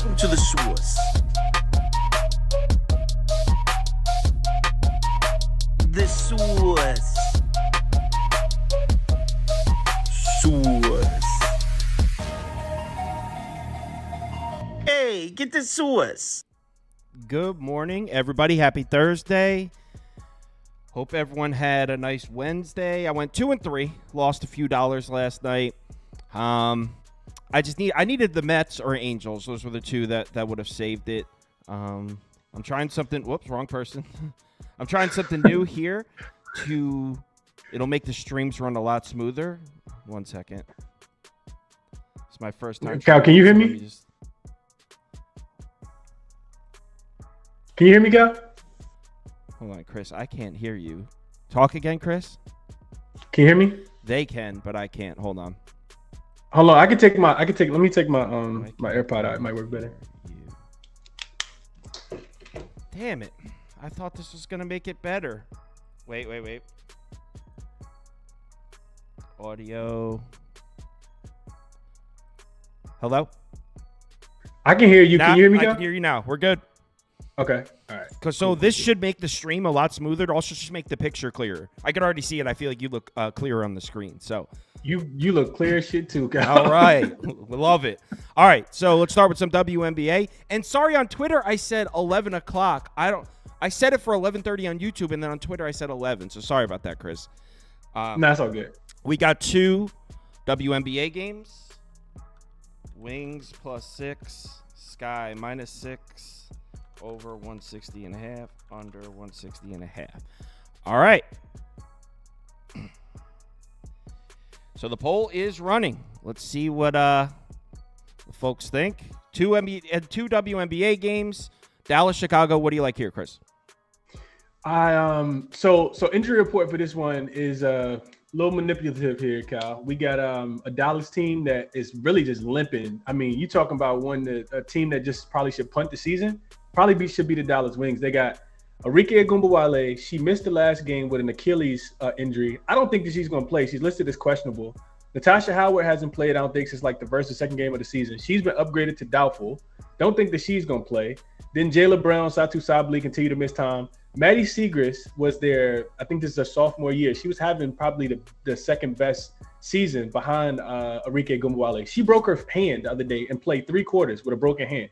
Welcome to the source. The source. Source. Hey, get the source. Good morning, everybody. Happy Thursday. Hope everyone had a nice Wednesday. I went 2-3, lost a few dollars last night. I needed the Mets or Angels. Those were the two that would have saved it. I'm trying something. Whoops, wrong person. I'm trying something new here. It'll make the streams run a lot smoother. 1 second. It's my first time. Cal, can you hear me? Can you hear me, Cal? Hold on, Chris. I can't hear you. Talk again, Chris. Can you hear me? They can, but I can't. Hold on. Hold on. Let me take my AirPod out. It might work better. Damn it. I thought this was gonna make it better. Wait. Audio. Hello? I can hear you. Can you hear me, Cal? I can hear you now. We're good. Okay. All right. So this should make the stream a lot smoother. It also should make the picture clearer. I can already see it. I feel like you look clearer on the screen. So you look clear as shit too, Cal. All right. We love it. All right. So let's start with some WNBA. And sorry, on Twitter I said 11 o'clock. I said it for 11:30 on YouTube, and then on Twitter I said 11. So sorry about that, Chris. No, that's all good. We got 2 WNBA games. Wings +6. Sky -6. Over 160.5, under 160.5. All right. So the poll is running. Let's see what the folks think. 2 WNBA games. Dallas, Chicago. What do you like here, Chris? So injury report for this one is a little manipulative here, Cal. We got a Dallas team that is really just limping. I mean, you talking about a team that just probably should punt the season. Should be the Dallas Wings. They got Arike Ogunbowale. She missed the last game with an Achilles injury. I don't think that she's going to play. She's listed as questionable. Natasha Howard hasn't played, I don't think, since like the first or second game of the season. She's been upgraded to doubtful. Don't think that she's going to play. Then Jayla Brown, Satu Sabali continue to miss time. Maddie Siegrist was there. I think this is her sophomore year. She was having probably the second best season behind Arike Ogunbowale. She broke her hand the other day and played 3 quarters with a broken hand.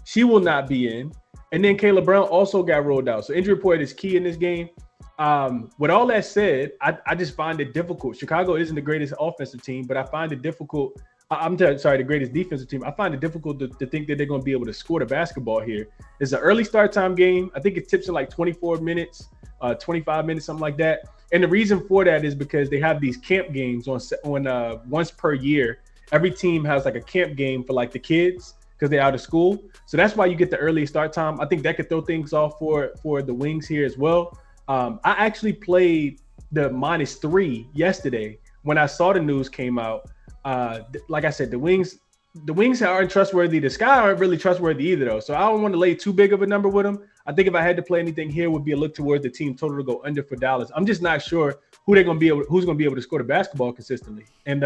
She will not be in. And then Kayla Brown also got rolled out. So injury report is key in this game. With all that said, I just find it difficult. Chicago isn't the greatest offensive team, but I find it difficult. The greatest defensive team. I find it difficult to think that they're going to be able to score the basketball here. It's an early start time game. I think it tips in like 24 minutes, 25 minutes, something like that. And the reason for that is because they have these camp games on once per year. Every team has like a camp game for like the kids, because they're out of school. So that's why you get the early start time. I think that could throw things off for the Wings here as well. I actually played the -3 yesterday when I saw the news came out. Like I said, the Wings aren't trustworthy. The Sky aren't really trustworthy either, though. So I don't want to lay too big of a number with them. I think if I had to play anything here, would be a look towards the team total to go under for Dallas. I'm just not sure who's going to be able to score the basketball consistently. And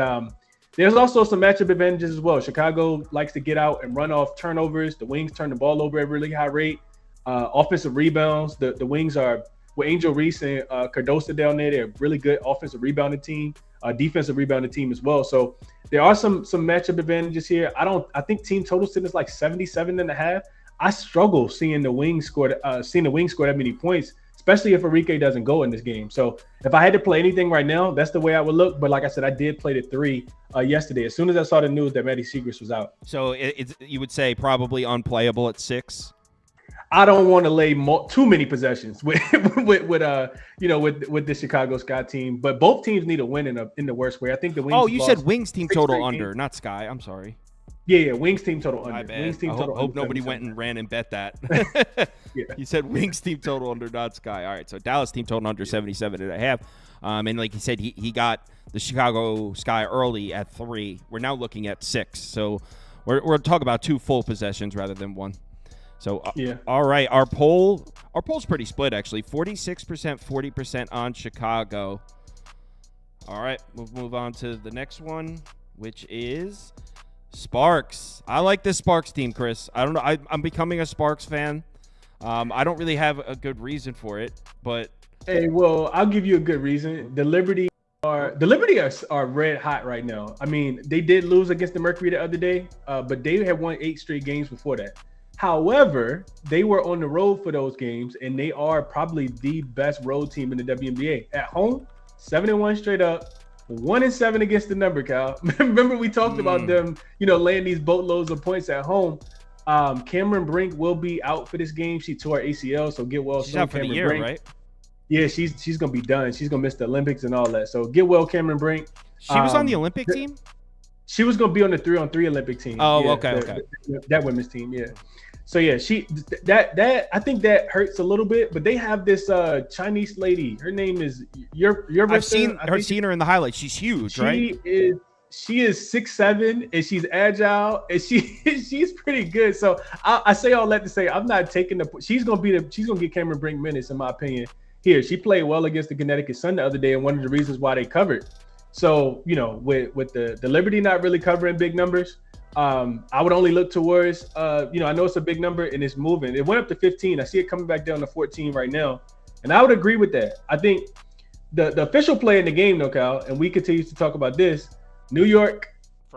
there's also some matchup advantages as well. Chicago likes to get out and run off turnovers. The Wings turn the ball over at a really high rate. Offensive rebounds. The Wings are with Angel Reese and Cardoso down there. They're a really good offensive rebounding team, defensive rebounding team as well. So there are some matchup advantages here. I think team total sitting is like 77.5. I struggle seeing the Wings score that many points, especially if Arike doesn't go in this game. So if I had to play anything right now, that's the way I would look. But like I said, I did play the 3 yesterday as soon as I saw the news that Maddie Siegrist was out. So you would say probably unplayable at 6? I don't want to lay too many possessions with the Chicago Sky team, but both teams need a win in the worst way. I think the Wings. Oh, you said Wings team total under, not Sky. I'm sorry. Yeah, Wings team total under. My bad. Wings team total hope under nobody went and ran and bet that. Yeah. You said Wings team total under, not Sky. All right, so Dallas team total under 77.5. And like you said, he got the Chicago Sky early at 3. We're now looking at 6. So we're talking about 2 full possessions rather than 1. So, yeah. All right, our poll's pretty split, actually. 46%, 40% on Chicago. All right, we'll move on to the next one, which is Sparks. I like this Sparks team, Chris. I don't know. I'm becoming a Sparks fan. I don't really have a good reason for it, but Hey, well, I'll give you a good reason. The Liberty are red hot right now. I mean, they did lose against the Mercury the other day, but they had won 8 straight games before that. However, they were on the road for those games, and they are probably the best road team in the WNBA. At home, 7-1 straight up, 1-7 against the number, Cal. Remember we talked about them, laying these boatloads of points at home. Cameron Brink will be out for this game. She tore her ACL, so get well. She's out for the year, Brink. right? Yeah, she's gonna be done. She's gonna miss the Olympics and all that. So get well, Cameron Brink. She was on the Olympic team. She was gonna be on the 3-on-3 Olympic team. Oh, yeah, okay. That women's team, yeah. So yeah, that I think that hurts a little bit. But they have this Chinese lady. Her name is I've seen her in the highlights. She's huge, right? She is 6'7" and she's agile and she's pretty good. So I say all that to say I'm not taking she's gonna get Cameron Brink minutes in my opinion. Here, she played well against the Connecticut Sun the other day, and one of the reasons why they covered. So, with the Liberty not really covering big numbers, I would only look towards, I know it's a big number and it's moving. It went up to 15. I see it coming back down to 14 right now. And I would agree with that. I think the official play in the game, though, Cal, and we continue to talk about this, New York,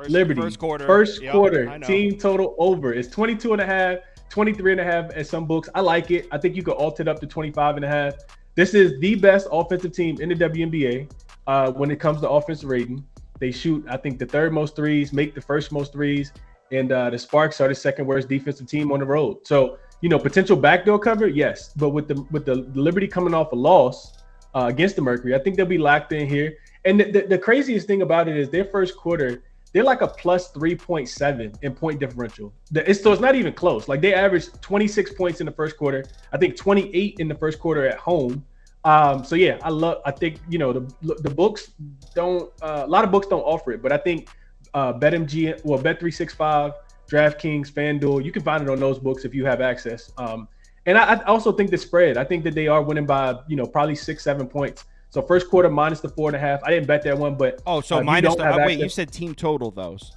Liberty. First quarter. Quarter, team total over. It's 22.5, 23.5 at some books. I like it. I think you could alt it up to 25.5. This is the best offensive team in the WNBA when it comes to offensive rating. They shoot, I think, the third most threes, make the first most threes, and the Sparks are the second worst defensive team on the road. So, potential backdoor cover, yes. But with the Liberty coming off a loss against the Mercury, I think they'll be locked in here. And the craziest thing about it is their first quarter, they're like a plus 3.7 in point differential. So it's not even close. Like they averaged 26 points in the first quarter. I think 28 in the first quarter at home. So yeah, I think the books don't. A lot of books don't offer it, but I think BetMGM, Bet365, DraftKings, FanDuel, you can find it on those books if you have access. And I also think the spread. I think that they are winning by probably 6-7 points. So first quarter minus the 4.5. I didn't bet that one, but minus the wait. You said team total those.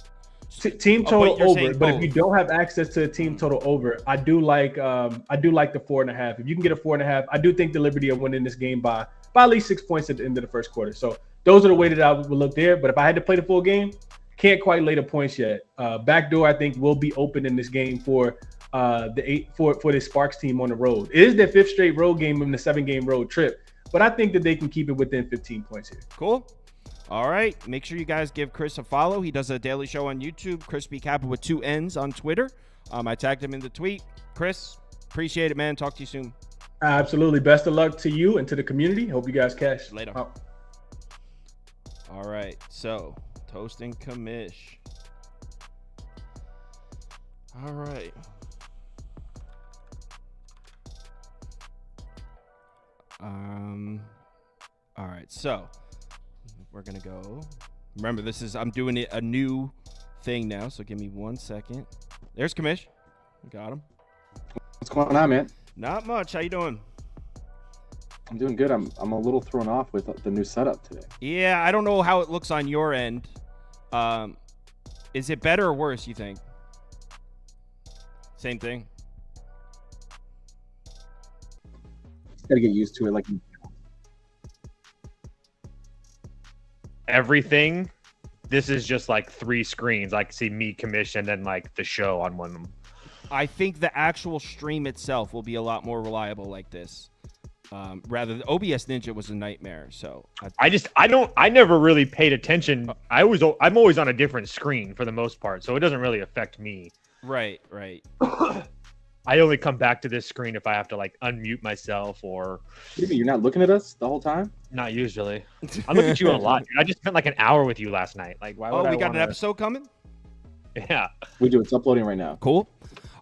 Team total over, but if you don't have access to a team total over, I do like the 4.5. If you can get a 4.5, I do think the Liberty are winning this game by at least 6 points at the end of the first quarter. So those are the way that I would look there. But if I had to play the full game, can't quite lay the points yet. Backdoor, I think, will be open in this game for the Sparks team on the road. It is their 5th straight road game in the 7-game road trip, but I think that they can keep it within 15 points here. Cool. All right. Make sure you guys give Chris a follow. He does a daily show on YouTube, Chris B. Kappa with 2 N's on Twitter. I tagged him in the tweet. Chris, appreciate it, man. Talk to you soon. Absolutely. Best of luck to you and to the community. Hope you guys cash. Later. Oh. All right. So, Toast and Commish. All right. All right. So, we're going to go. Remember, I'm doing it a new thing now, so give me 1 second. There's Commish. We got him. What's going on, man? Not much. How you doing? I'm doing good. I'm a little thrown off with the new setup today. Yeah, I don't know how it looks on your end. Is it better or worse, you think? Same thing? Just got to get used to it. Like everything, this is just like 3 screens. I can see me, Commish, and then like the show on one of them. I think the actual stream itself will be a lot more reliable like this. Rather than OBS Ninja was a nightmare. So I never really paid attention. I'm always on a different screen for the most part, so it doesn't really affect me. Right. I only come back to this screen if I have to like unmute myself or. You're not looking at us the whole time? Not usually. I look at you a lot. Dude. I just spent like an hour with you last night. Like, why would we got an episode coming? Yeah, we do. It's uploading right now. Cool.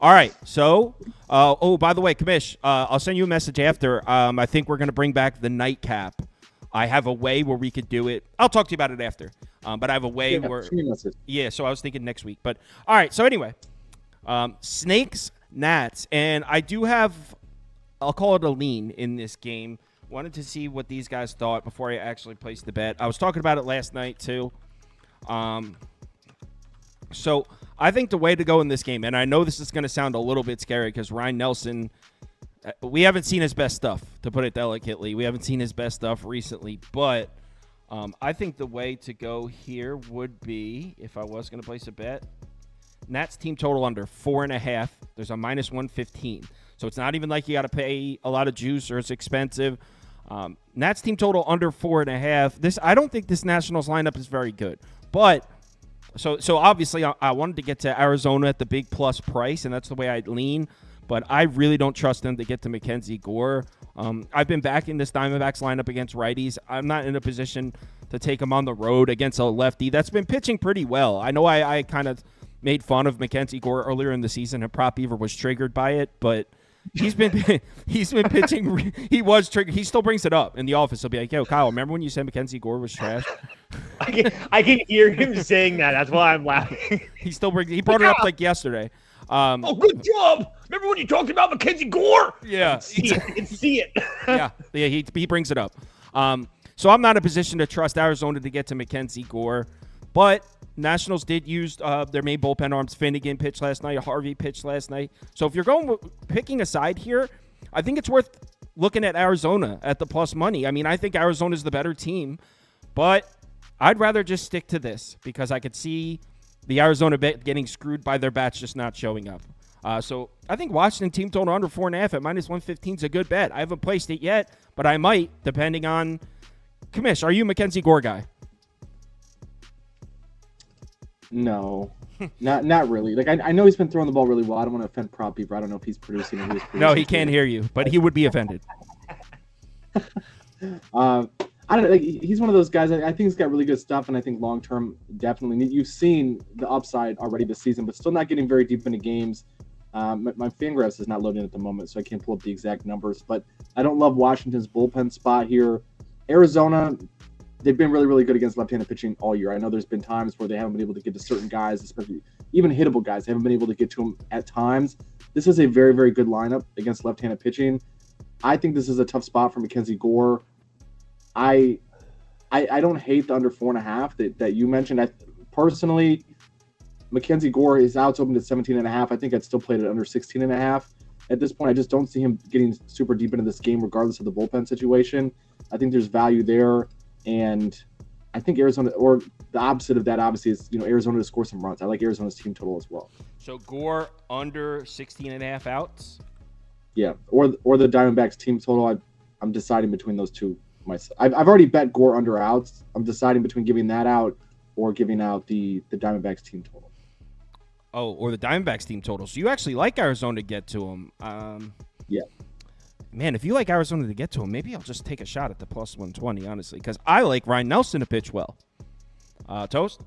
All right. So, by the way, Commish, I'll send you a message after. I think we're going to bring back the nightcap. I have a way where we could do it. I'll talk to you about it after. But I have a way where. Yeah. So I was thinking next week. But all right. So anyway, snakes, gnats, and I do have. I'll call it a lean in this game. Wanted to see what these guys thought before I actually placed the bet. I was talking about it last night too. So I think the way to go in this game, and I know this is going to sound a little bit scary because Ryan Nelson, we haven't seen his best stuff, to put it delicately. We haven't seen his best stuff recently, but I think the way to go here would be, if I was going to place a bet, Nats team total under 4.5. There's a -115. So it's not even like you got to pay a lot of juice or it's expensive. Nats team total under 4.5. I don't think this Nationals lineup is very good. But so obviously I wanted to get to Arizona at the big plus price, and that's the way I'd lean. But I really don't trust them to get to Mackenzie Gore. I've been backing this Diamondbacks lineup against righties. I'm not in a position to take them on the road against a lefty that's been pitching pretty well. I know I kind of made fun of Mackenzie Gore earlier in the season, and Prop Beaver was triggered by it, but he's been pitching. He was triggered. He still brings it up in the office. He'll be like, "Yo, Kyle, remember when you said Mackenzie Gore was trash?" I can hear him saying that. That's why I'm laughing. He brought it up like yesterday. Oh, good job. Remember when you talked about Mackenzie Gore? Yeah. See it. yeah, he brings it up. So I'm not in a position to trust Arizona to get to Mackenzie Gore, but Nationals did use their main bullpen arms. Finnegan pitched last night. Harvey pitched last night. So if you're picking a side here, I think it's worth looking at Arizona at the plus money. I mean, I think Arizona's the better team, but I'd rather just stick to this because I could see the Arizona bet getting screwed by their bats just not showing up. So I think Washington team total under 4.5 at -115 is a good bet. I haven't placed it yet, but I might, depending on Commish. Are you a Mackenzie Gore guy? No, not really. Like I know he's been throwing the ball really well. I don't want to offend Prop Beaver. I don't know if he's producing or who's producing. No, he can't hear you, but he would be offended. I don't know. Like, he's one of those guys. I think he's got really good stuff, and I think long term, definitely. You've seen the upside already this season, but still not getting very deep into games. My Fangraphs is not loading at the moment, so I can't pull up the exact numbers. But I don't love Washington's bullpen spot here. Arizona, they've been really, really good against left-handed pitching all year. I know there's been times where they haven't been able to get to certain guys, especially even hittable guys. They haven't been able to get to them at times. This is a very, very good lineup against left-handed pitching. I think this is a tough spot for Mackenzie Gore. I don't hate the under 4.5 that you mentioned. Personally, Mackenzie Gore is outs open to 17.5. I think I'd still play it at under 16.5. At this point, I just don't see him getting super deep into this game, regardless of the bullpen situation. I think there's value there, and I think Arizona, or the opposite of that, obviously, is Arizona to score some runs. I like Arizona's team total as well. So Gore under 16.5 outs. Yeah, or the Diamondbacks team total. I'm deciding between those two. I've already bet Gore under outs. I'm deciding between giving that out or giving out the Diamondbacks team total. Oh, or the Diamondbacks team total. So you actually like Arizona to get to them. Yeah. Man, if you like Arizona to get to him, maybe I'll just take a shot at the plus 120, honestly, because I like Ryan Nelson to pitch well. Toast?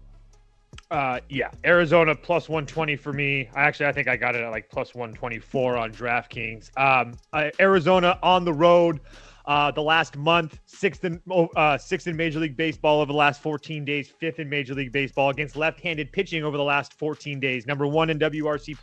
Yeah, Arizona plus 120 for me. I think I got it at like plus 124 on DraftKings. Arizona on the road. The last month, sixth in Major League Baseball over the last 14 days, fifth in Major League Baseball against left-handed pitching over the last 14 days. Number one in WRC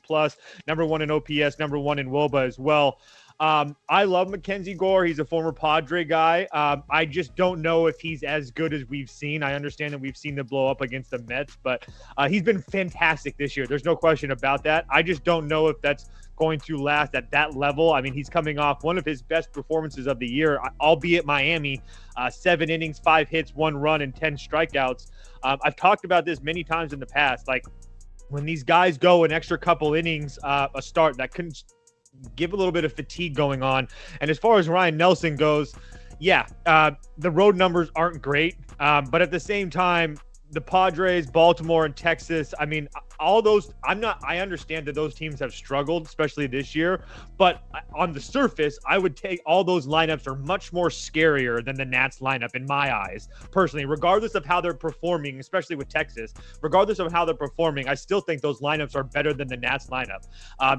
plus, number one in OPS, number one in WOBA as well. I love Mackenzie Gore. He's a former Padre guy. I just don't know if he's as good as we've seen. I understand that we've seen the blow up against the Mets, but he's been fantastic this year. There's no question about that. I just don't know if that's going to last at that level. I mean, he's coming off one of his best performances of the year, albeit Miami, 7 innings, 5 hits, 1 run, and 10 strikeouts. I've talked about this many times in the past. Like, when these guys go an extra couple innings, a start, that can give a little bit of fatigue going on. And as far as Ryan Nelson goes, yeah, the road numbers aren't great. But at the same time, the Padres, Baltimore, and Texas, I mean, all those, I understand that those teams have struggled, especially this year, but on the surface, I would take all those lineups are much more scarier than the Nats lineup in my eyes, personally, regardless of how they're performing, especially with Texas, regardless of how they're performing, I still think those lineups are better than the Nats lineup.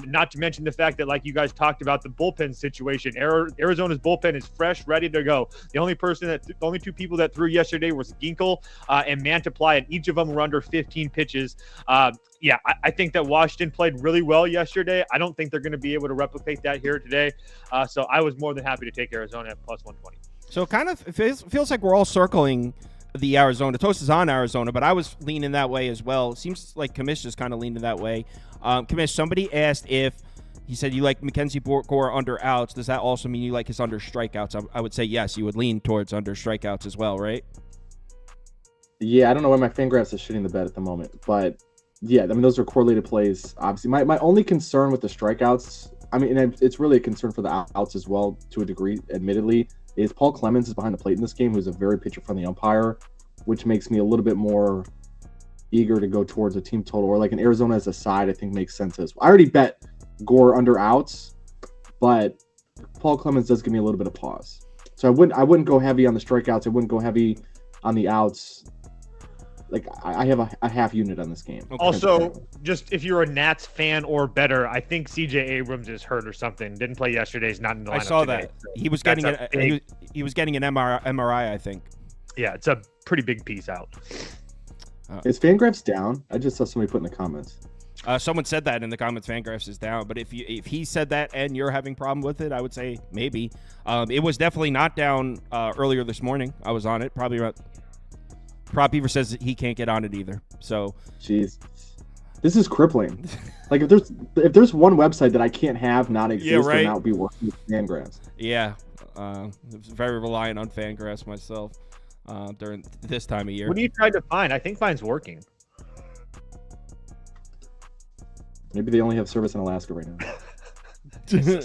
Not to mention the fact that, like you guys talked about, the bullpen situation, Arizona's bullpen is fresh, ready to go. The only two people that threw yesterday was Ginkel and Mantiply, and each of them were under 15 pitches. Yeah, I think that Washington played really well yesterday. I don't think they're going to be able to replicate that here today. So I was more than happy to take Arizona at plus 120. So it kind of feels like we're all circling the Arizona. Toast is on Arizona, but I was leaning that way as well. Seems like Kamish is kind of leaning that way. Kamish, somebody asked if he said you like Mackenzie Gore under outs. Does that also mean you like his under strikeouts? I would say yes. You would lean towards under strikeouts as well, right? Yeah, I don't know why my Fangraphs is shitting the bed at the moment, but yeah, I mean those are correlated plays. Obviously, my only concern with the strikeouts, I mean, and it's really a concern for the outs as well to a degree, admittedly, is Paul Clemens is behind the plate in this game, who's a very pitcher-friendly umpire, which makes me a little bit more eager to go towards a team total, or like an Arizona as a side. I think makes sense as well. I already bet Gore under outs, but Paul Clemens does give me a little bit of pause. So I wouldn't go heavy on the strikeouts. I wouldn't go heavy on the outs. Like I have a half unit on this game. Okay. Also, just if you're a Nats fan or better, I think C.J. Abrams is hurt or something. Didn't play yesterday. He's not in the lineup I saw today, that. so He was getting he was getting an MRI, I think. Yeah, it's a pretty big piece out. Is Fangraphs down? I just saw somebody put in the comments. Someone said that in the comments. Fangraphs is down, but if he said that and you're having problem with it, I would say maybe. It was definitely not down earlier this morning. I was on it. Probably about. Prop Beaver says that he can't get on it either. So, jeez, this is crippling. Like if there's one website that I can't have not exist, then that would be working with Fangraphs. Yeah, very reliant on Fangraphs myself during this time of year. What are you trying to find? I think mine's working. Maybe they only have service in Alaska right now.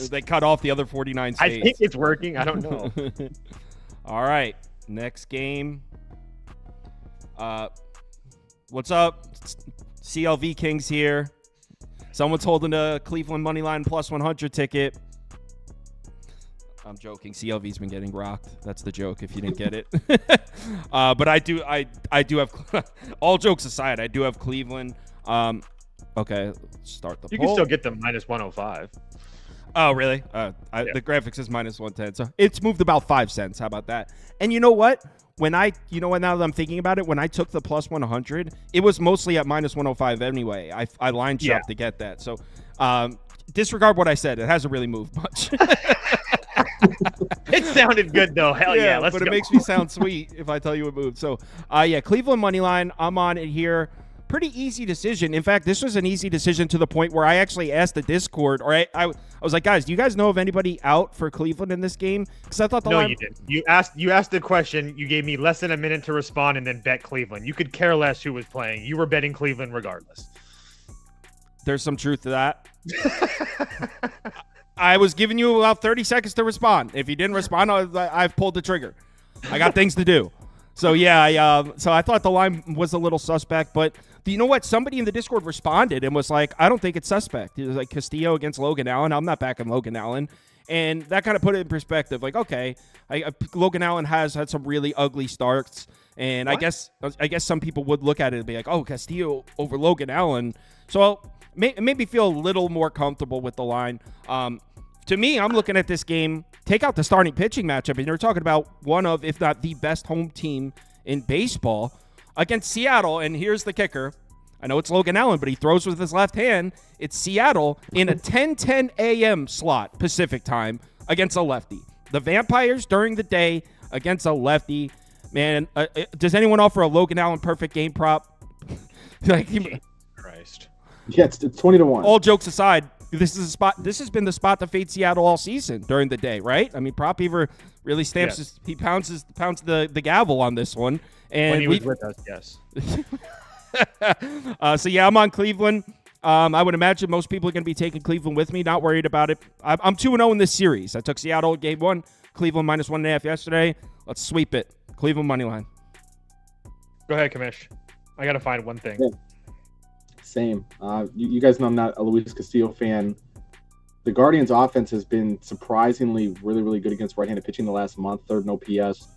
They cut off the other 49 states. I think it's working. I don't know. All right, next game. What's up? CLV Kings here. Someone's holding a Cleveland moneyline plus 100 ticket. I'm joking. CLV's been getting rocked. That's the joke. If you didn't get it, but I do have. All jokes aside, I do have Cleveland. Okay, let's start the. You poll. can still get them minus 105. Oh, really? The graphics is minus 110, so it's moved about 5 cents. How about that? And you know what? Now that I'm thinking about it, when I took the plus 100, it was mostly at minus 105 anyway. I line shopped to get that. So disregard what I said. It hasn't really moved much. It sounded good, though. Hell yeah. Let's but go. It makes me sound sweet if I tell you it moved. So, Cleveland money line. I'm on it here. Pretty easy decision. In fact, this was an easy decision to the point where I actually asked the Discord, or I was like, guys, do you guys know of anybody out for Cleveland in this game? Because I thought you didn't. You asked the question. You gave me less than a minute to respond, and then bet Cleveland. You could care less who was playing. You were betting Cleveland regardless. There's some truth to that. I was giving you about 30 seconds to respond. If you didn't respond, I've pulled the trigger. I got things to do. So, so I thought the line was a little suspect, but you know what? Somebody in the Discord responded and was like, I don't think it's suspect. It was like Castillo against Logan Allen. I'm not backing Logan Allen. And that kind of put it in perspective. Like, okay, Logan Allen has had some really ugly starts. And I guess some people would look at it and be like, oh, Castillo over Logan Allen. So it made me feel a little more comfortable with the line. To me, I'm looking at this game, take out the starting pitching matchup, and you're talking about one of, if not the best home team in baseball against Seattle. And here's the kicker. I know it's Logan Allen, but he throws with his left hand. It's Seattle in a 10:10 a.m. slot Pacific time against a lefty. The Vampires during the day against a lefty. Man, does anyone offer a Logan Allen perfect game prop? Christ. Yeah, it's 20-1. All jokes aside, this is a spot. This has been the spot to fade Seattle all season during the day, right? I mean, Prop Beaver really stamps. He pounds the gavel on this one. And when he was with us, yes. So I'm on Cleveland. I would imagine most people are going to be taking Cleveland with me. Not worried about it. I'm 2-0 in this series. I took Seattle game 1, Cleveland minus 1.5 yesterday. Let's sweep it. Cleveland money line. Go ahead, Kamish. I got to find one thing. Yeah. Same. You guys know I'm not a Luis Castillo fan. The Guardians' offense has been surprisingly really, really good against right-handed pitching the last month, third in OPS.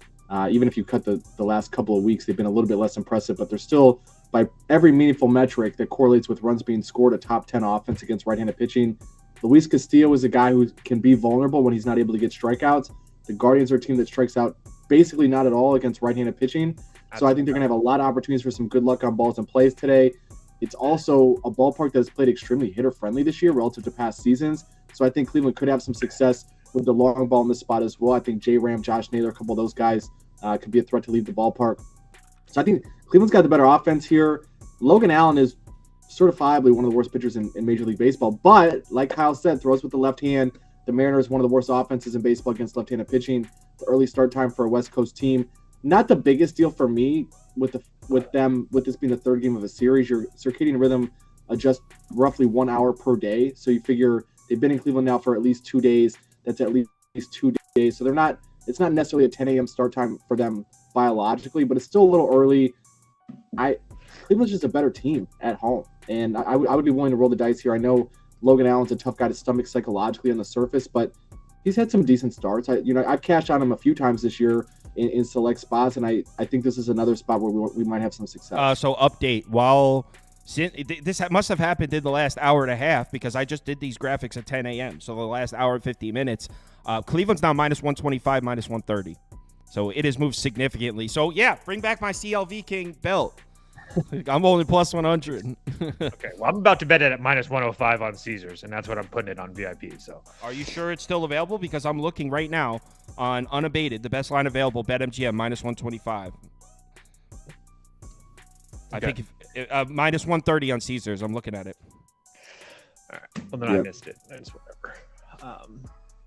Even if you cut the last couple of weeks, they've been a little bit less impressive, but they're still, by every meaningful metric that correlates with runs being scored, a top 10 offense against right-handed pitching. Luis Castillo is a guy who can be vulnerable when he's not able to get strikeouts. The Guardians are a team that strikes out basically not at all against right-handed pitching. So I think they're going to have a lot of opportunities for some good luck on balls and plays today. It's also a ballpark that has played extremely hitter-friendly this year relative to past seasons. So I think Cleveland could have some success with the long ball in this spot as well. I think J. Ram, Josh Naylor, a couple of those guys could be a threat to leave the ballpark. So I think Cleveland's got the better offense here. Logan Allen is certifiably one of the worst pitchers in Major League Baseball. But like Kyle said, throws with the left hand. The Mariners, one of the worst offenses in baseball against left-handed pitching. The early start time for a West Coast team. Not the biggest deal for me with this being the third game of a series. Your circadian rhythm adjusts roughly 1 hour per day. So you figure they've been in Cleveland now for at least 2 days. That's at least 2 days. So it's not necessarily a 10 a.m. start time for them biologically, but it's still a little early. Cleveland's just a better team at home. And I would be willing to roll the dice here. I know Logan Allen's a tough guy to stomach psychologically on the surface, but he's had some decent starts. I've cashed on him a few times this year in select spots, and I think this is another spot where we might have some success. So update, this must have happened in the last hour and a half because I just did these graphics at 10 a.m. So the last hour and 50 minutes. Cleveland's now minus 125, minus 130. So it has moved significantly. So, yeah, bring back my CLV King belt. I'm only plus 100. Okay, well, I'm about to bet it at minus 105 on Caesars, and that's what I'm putting it on VIP. So, are you sure it's still available? Because I'm looking right now on Unabated, the best line available, BetMGM, minus 125. I think minus 130 on Caesars. I'm looking at it. All right. Well, then I missed it. That's whatever.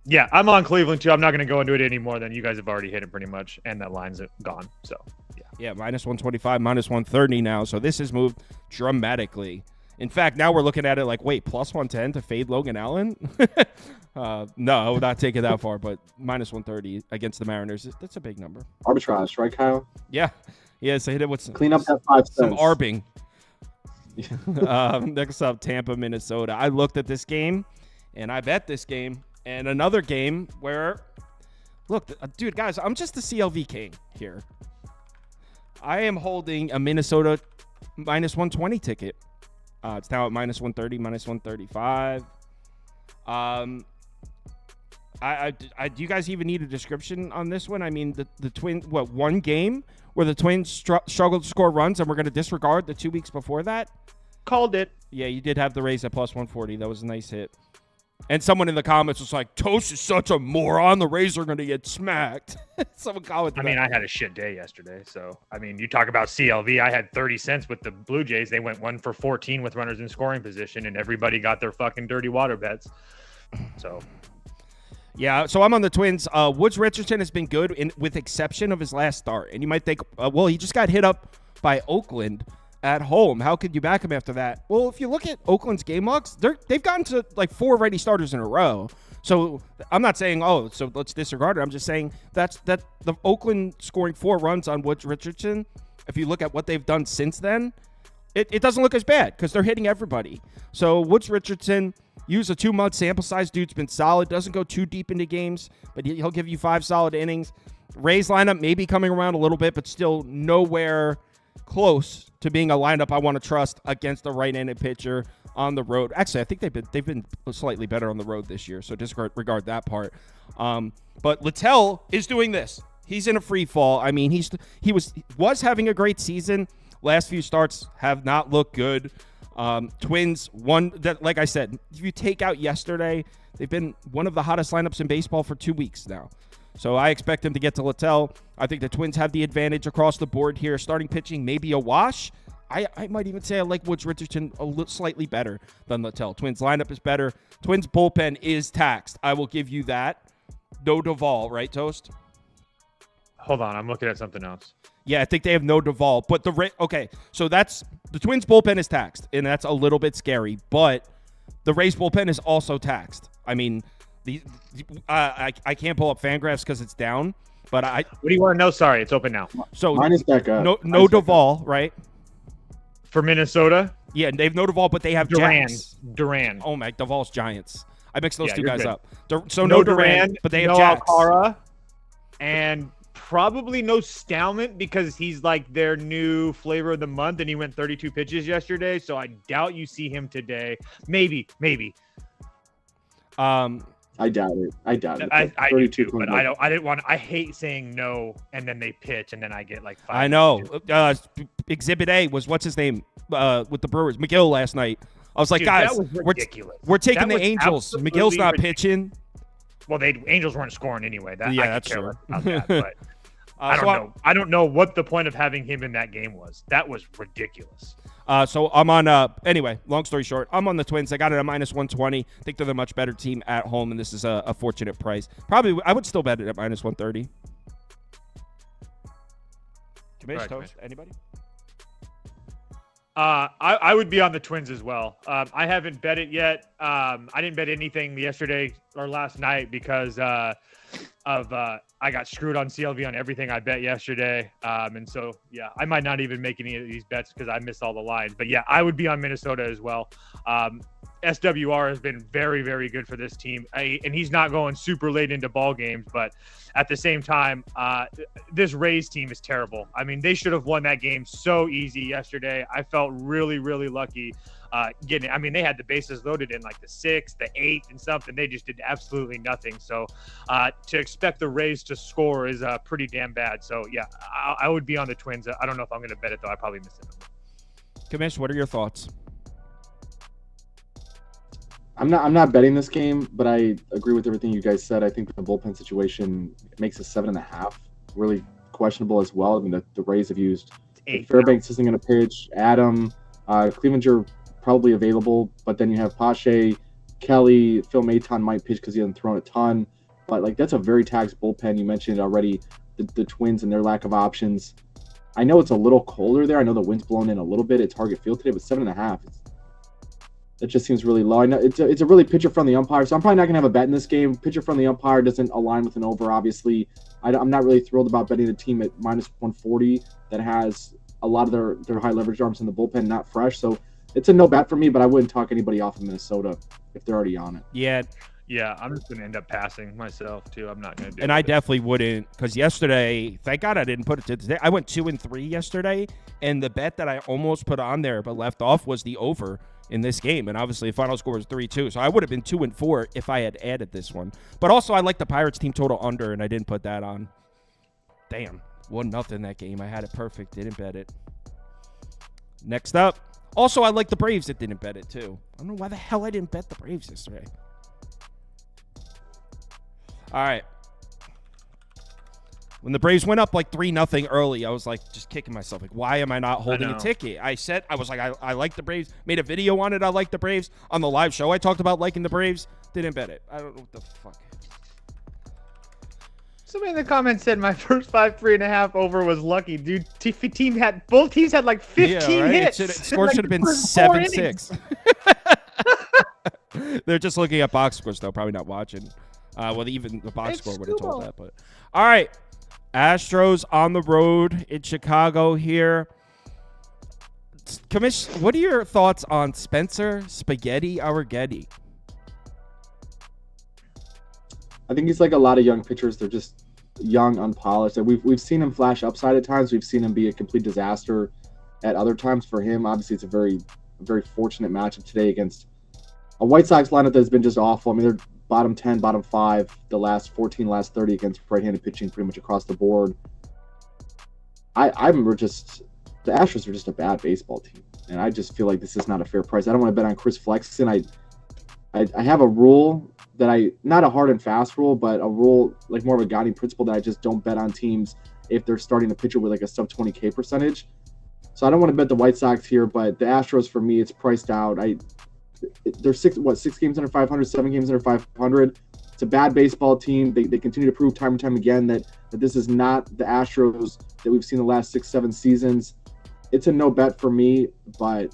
Yeah, I'm on Cleveland, too. I'm not going to go into it anymore than you guys have already hit it pretty much, and that line's gone. So, yeah. Yeah, minus 125, minus 130 now. So this has moved dramatically. In fact, now we're looking at it like, wait, plus 110 to fade Logan Allen? No, I would not take it that far, but minus 130 against the Mariners, that's a big number. Arbitrage, right, Kyle? Yeah. Yeah, so hit it with clean up that 5 cents. Some arbing. Next up, Tampa, Minnesota. I looked at this game, and I bet this game. And another game where, look, dude, guys, I'm just the CLV king here. I am holding a Minnesota minus 120 ticket. It's now at minus 130, minus 135. Do you guys even need a description on this one? I mean, the Twins, one game where the Twins struggled to score runs and we're going to disregard the 2 weeks before that? Called it. Yeah, you did have the Rays at plus 140. That was a nice hit. And someone in the comments was like, Toast is such a moron. The Rays are going to get smacked. Someone commented. I mean, I had a shit day yesterday. So, I mean, you talk about CLV. I had 30 cents with the Blue Jays. They went 1 for 14 with runners in scoring position, and everybody got their fucking dirty water bets. So, yeah, so I'm on the Twins. Woods Richardson has been good with exception of his last start. And you might think, well, he just got hit up by Oakland at home. How could you back him after that? Well, if you look at Oakland's game logs, they've gotten to like 4 ready starters in a row. So I'm not saying, so let's disregard it. I'm just saying that the Oakland scoring 4 runs on Woods Richardson, if you look at what they've done since then, it doesn't look as bad because they're hitting everybody. So Woods Richardson, use a 2-month sample size. Dude's been solid. Doesn't go too deep into games, but he'll give you 5 solid innings. Rays lineup maybe coming around a little bit, but still nowhere close to being a lineup I want to trust against a right-handed pitcher on the road. Actually, I think they've been slightly better on the road this year, so disregard that part. But Littell is doing this. He's in a free fall. I mean, he was having a great season. Last few starts have not looked good. Twins won that. Like I said, if you take out yesterday, they've been one of the hottest lineups in baseball for 2 weeks now. So I expect him to get to Littell. I think the Twins have the advantage across the board here. Starting pitching, maybe a wash. I might even say I like Woods Richardson a little slightly better than Littell. Twins lineup is better. Twins bullpen is taxed. I will give you that. No Duvall, right, Toast? Hold on, I'm looking at something else. Yeah, I think they have no Duvall. But okay, so that's the Twins bullpen is taxed, and that's a little bit scary. But the Rays bullpen is also taxed. I mean, I can't pull up Fangraphs because it's down. But what do you want to know? Sorry, it's open now. So mine is back up. No Duvall, right? For Minnesota? Yeah, they have no Duvall, but they have Duran. Oh my, Duvall's Giants. I mixed those two guys good. up. So no Duran, but they have Jacks. Alcara, and probably no Stalman because he's like their new flavor of the month, and he went 32 pitches yesterday. So I doubt you see him today. Maybe. I doubt it. I do too, but I didn't want. I hate saying no, and then they pitch, and then I get like 5. I know. Exhibit A was what's his name with the Brewers, McGill last night. I was like, guys, that was ridiculous. We're taking the Angels. McGill's not pitching. Well, Angels weren't scoring anyway. That's true. About that, I don't know. I don't know what the point of having him in that game was. That was ridiculous. So I'm on, anyway, long story short, I'm on the Twins. I got it at -120. I think they're the much better team at home, and this is a fortunate price. Probably, I would still bet it at -130. Commish, Toast, anybody? I would be on the Twins as well. I haven't bet it yet. I didn't bet anything yesterday or last night because I got screwed on CLV on everything I bet yesterday. And so, yeah, I might not even make any of these bets because I missed all the lines. But, yeah, I would be on Minnesota as well. SWR has been very, very good for this team. And he's not going super late into ball games. But at the same time, this Rays team is terrible. I mean, they should have won that game so easy yesterday. I felt really, really lucky getting it. I mean, they had the bases loaded in like the 6th, the 8th, and something. They just did absolutely nothing. So to expect the Rays to score is pretty damn bad. So, yeah, I would be on the Twins. I don't know if I'm going to bet it, though. I probably missed it. Commish, what are your thoughts? I'm not betting this game, but I agree with everything you guys said. I think the bullpen situation makes a 7.5 really questionable as well. I mean, the Rays have used Fairbanks isn't going to pitch. Adam, Clevenger probably available, but then you have Pache, Kelly, Phil Maton might pitch because he hasn't thrown a ton. But like that's a very taxed bullpen. You mentioned already the Twins and their lack of options. I know it's a little colder there. I know the wind's blowing in a little bit at Target Field today, but 7.5. That just seems really low. I know it's a really pitcher-friendly umpire, so I'm probably not going to have a bet in this game. Pitcher-friendly umpire doesn't align with an over, obviously. I'm not really thrilled about betting the team at -140 that has a lot of their high leverage arms in the bullpen not fresh. So it's a no bet for me, but I wouldn't talk anybody off of Minnesota if they're already on it. Yeah, I'm just going to end up passing myself, too. I'm not going to do it. And I definitely wouldn't, because yesterday, thank God I didn't put it to today. I went 2-3 yesterday, and the bet that I almost put on there but left off was the over in this game. And obviously, the final score was 3-2, so I would have been 2-4 if I had added this one. But also, I like the Pirates team total under, and I didn't put that on. Damn, 1-0 that game. I had it perfect. Didn't bet it. Next up. Also, I like the Braves that didn't bet it, too. I don't know why the hell I didn't bet the Braves yesterday. All right. When the Braves went up like 3-0 early, I was like just kicking myself. Like, why am I not holding a ticket? I was like, I like the Braves. Made a video on it. I like the Braves. On the live show, I talked about liking the Braves. Didn't bet it. I don't know what the fuck. Somebody in the comments said my first 3.5 over was lucky, dude. Both teams had like 15 hits. Score should have been 7-6. They're just looking at box scores though, probably not watching. Well, even the box score would have told that. But all right, Astros on the road in Chicago here. Commish, what are your thoughts on Spencer Spaghetti Arrighetti? I think he's like a lot of young pitchers. They're just young, unpolished. We've seen him flash upside at times. We've seen him be a complete disaster at other times. For him, obviously, it's a very fortunate matchup today against a White Sox lineup that's been just awful. I mean, they're bottom 10, bottom 5, the last 14, last 30 against right-handed pitching pretty much across the board. The Astros are just a bad baseball team, and I just feel like this is not a fair price. I don't want to bet on Chris Flexen. I have a rule that not a hard and fast rule, but a rule like more of a guiding principle that I just don't bet on teams if they're starting a pitcher with like a sub 20K percentage. So I don't want to bet the White Sox here, but the Astros for me, it's priced out. They're 6 games under 500, 7 games under 500. It's a bad baseball team. They continue to prove time and time again that this is not the Astros that we've seen the last 6-7 seasons. It's a no bet for me, but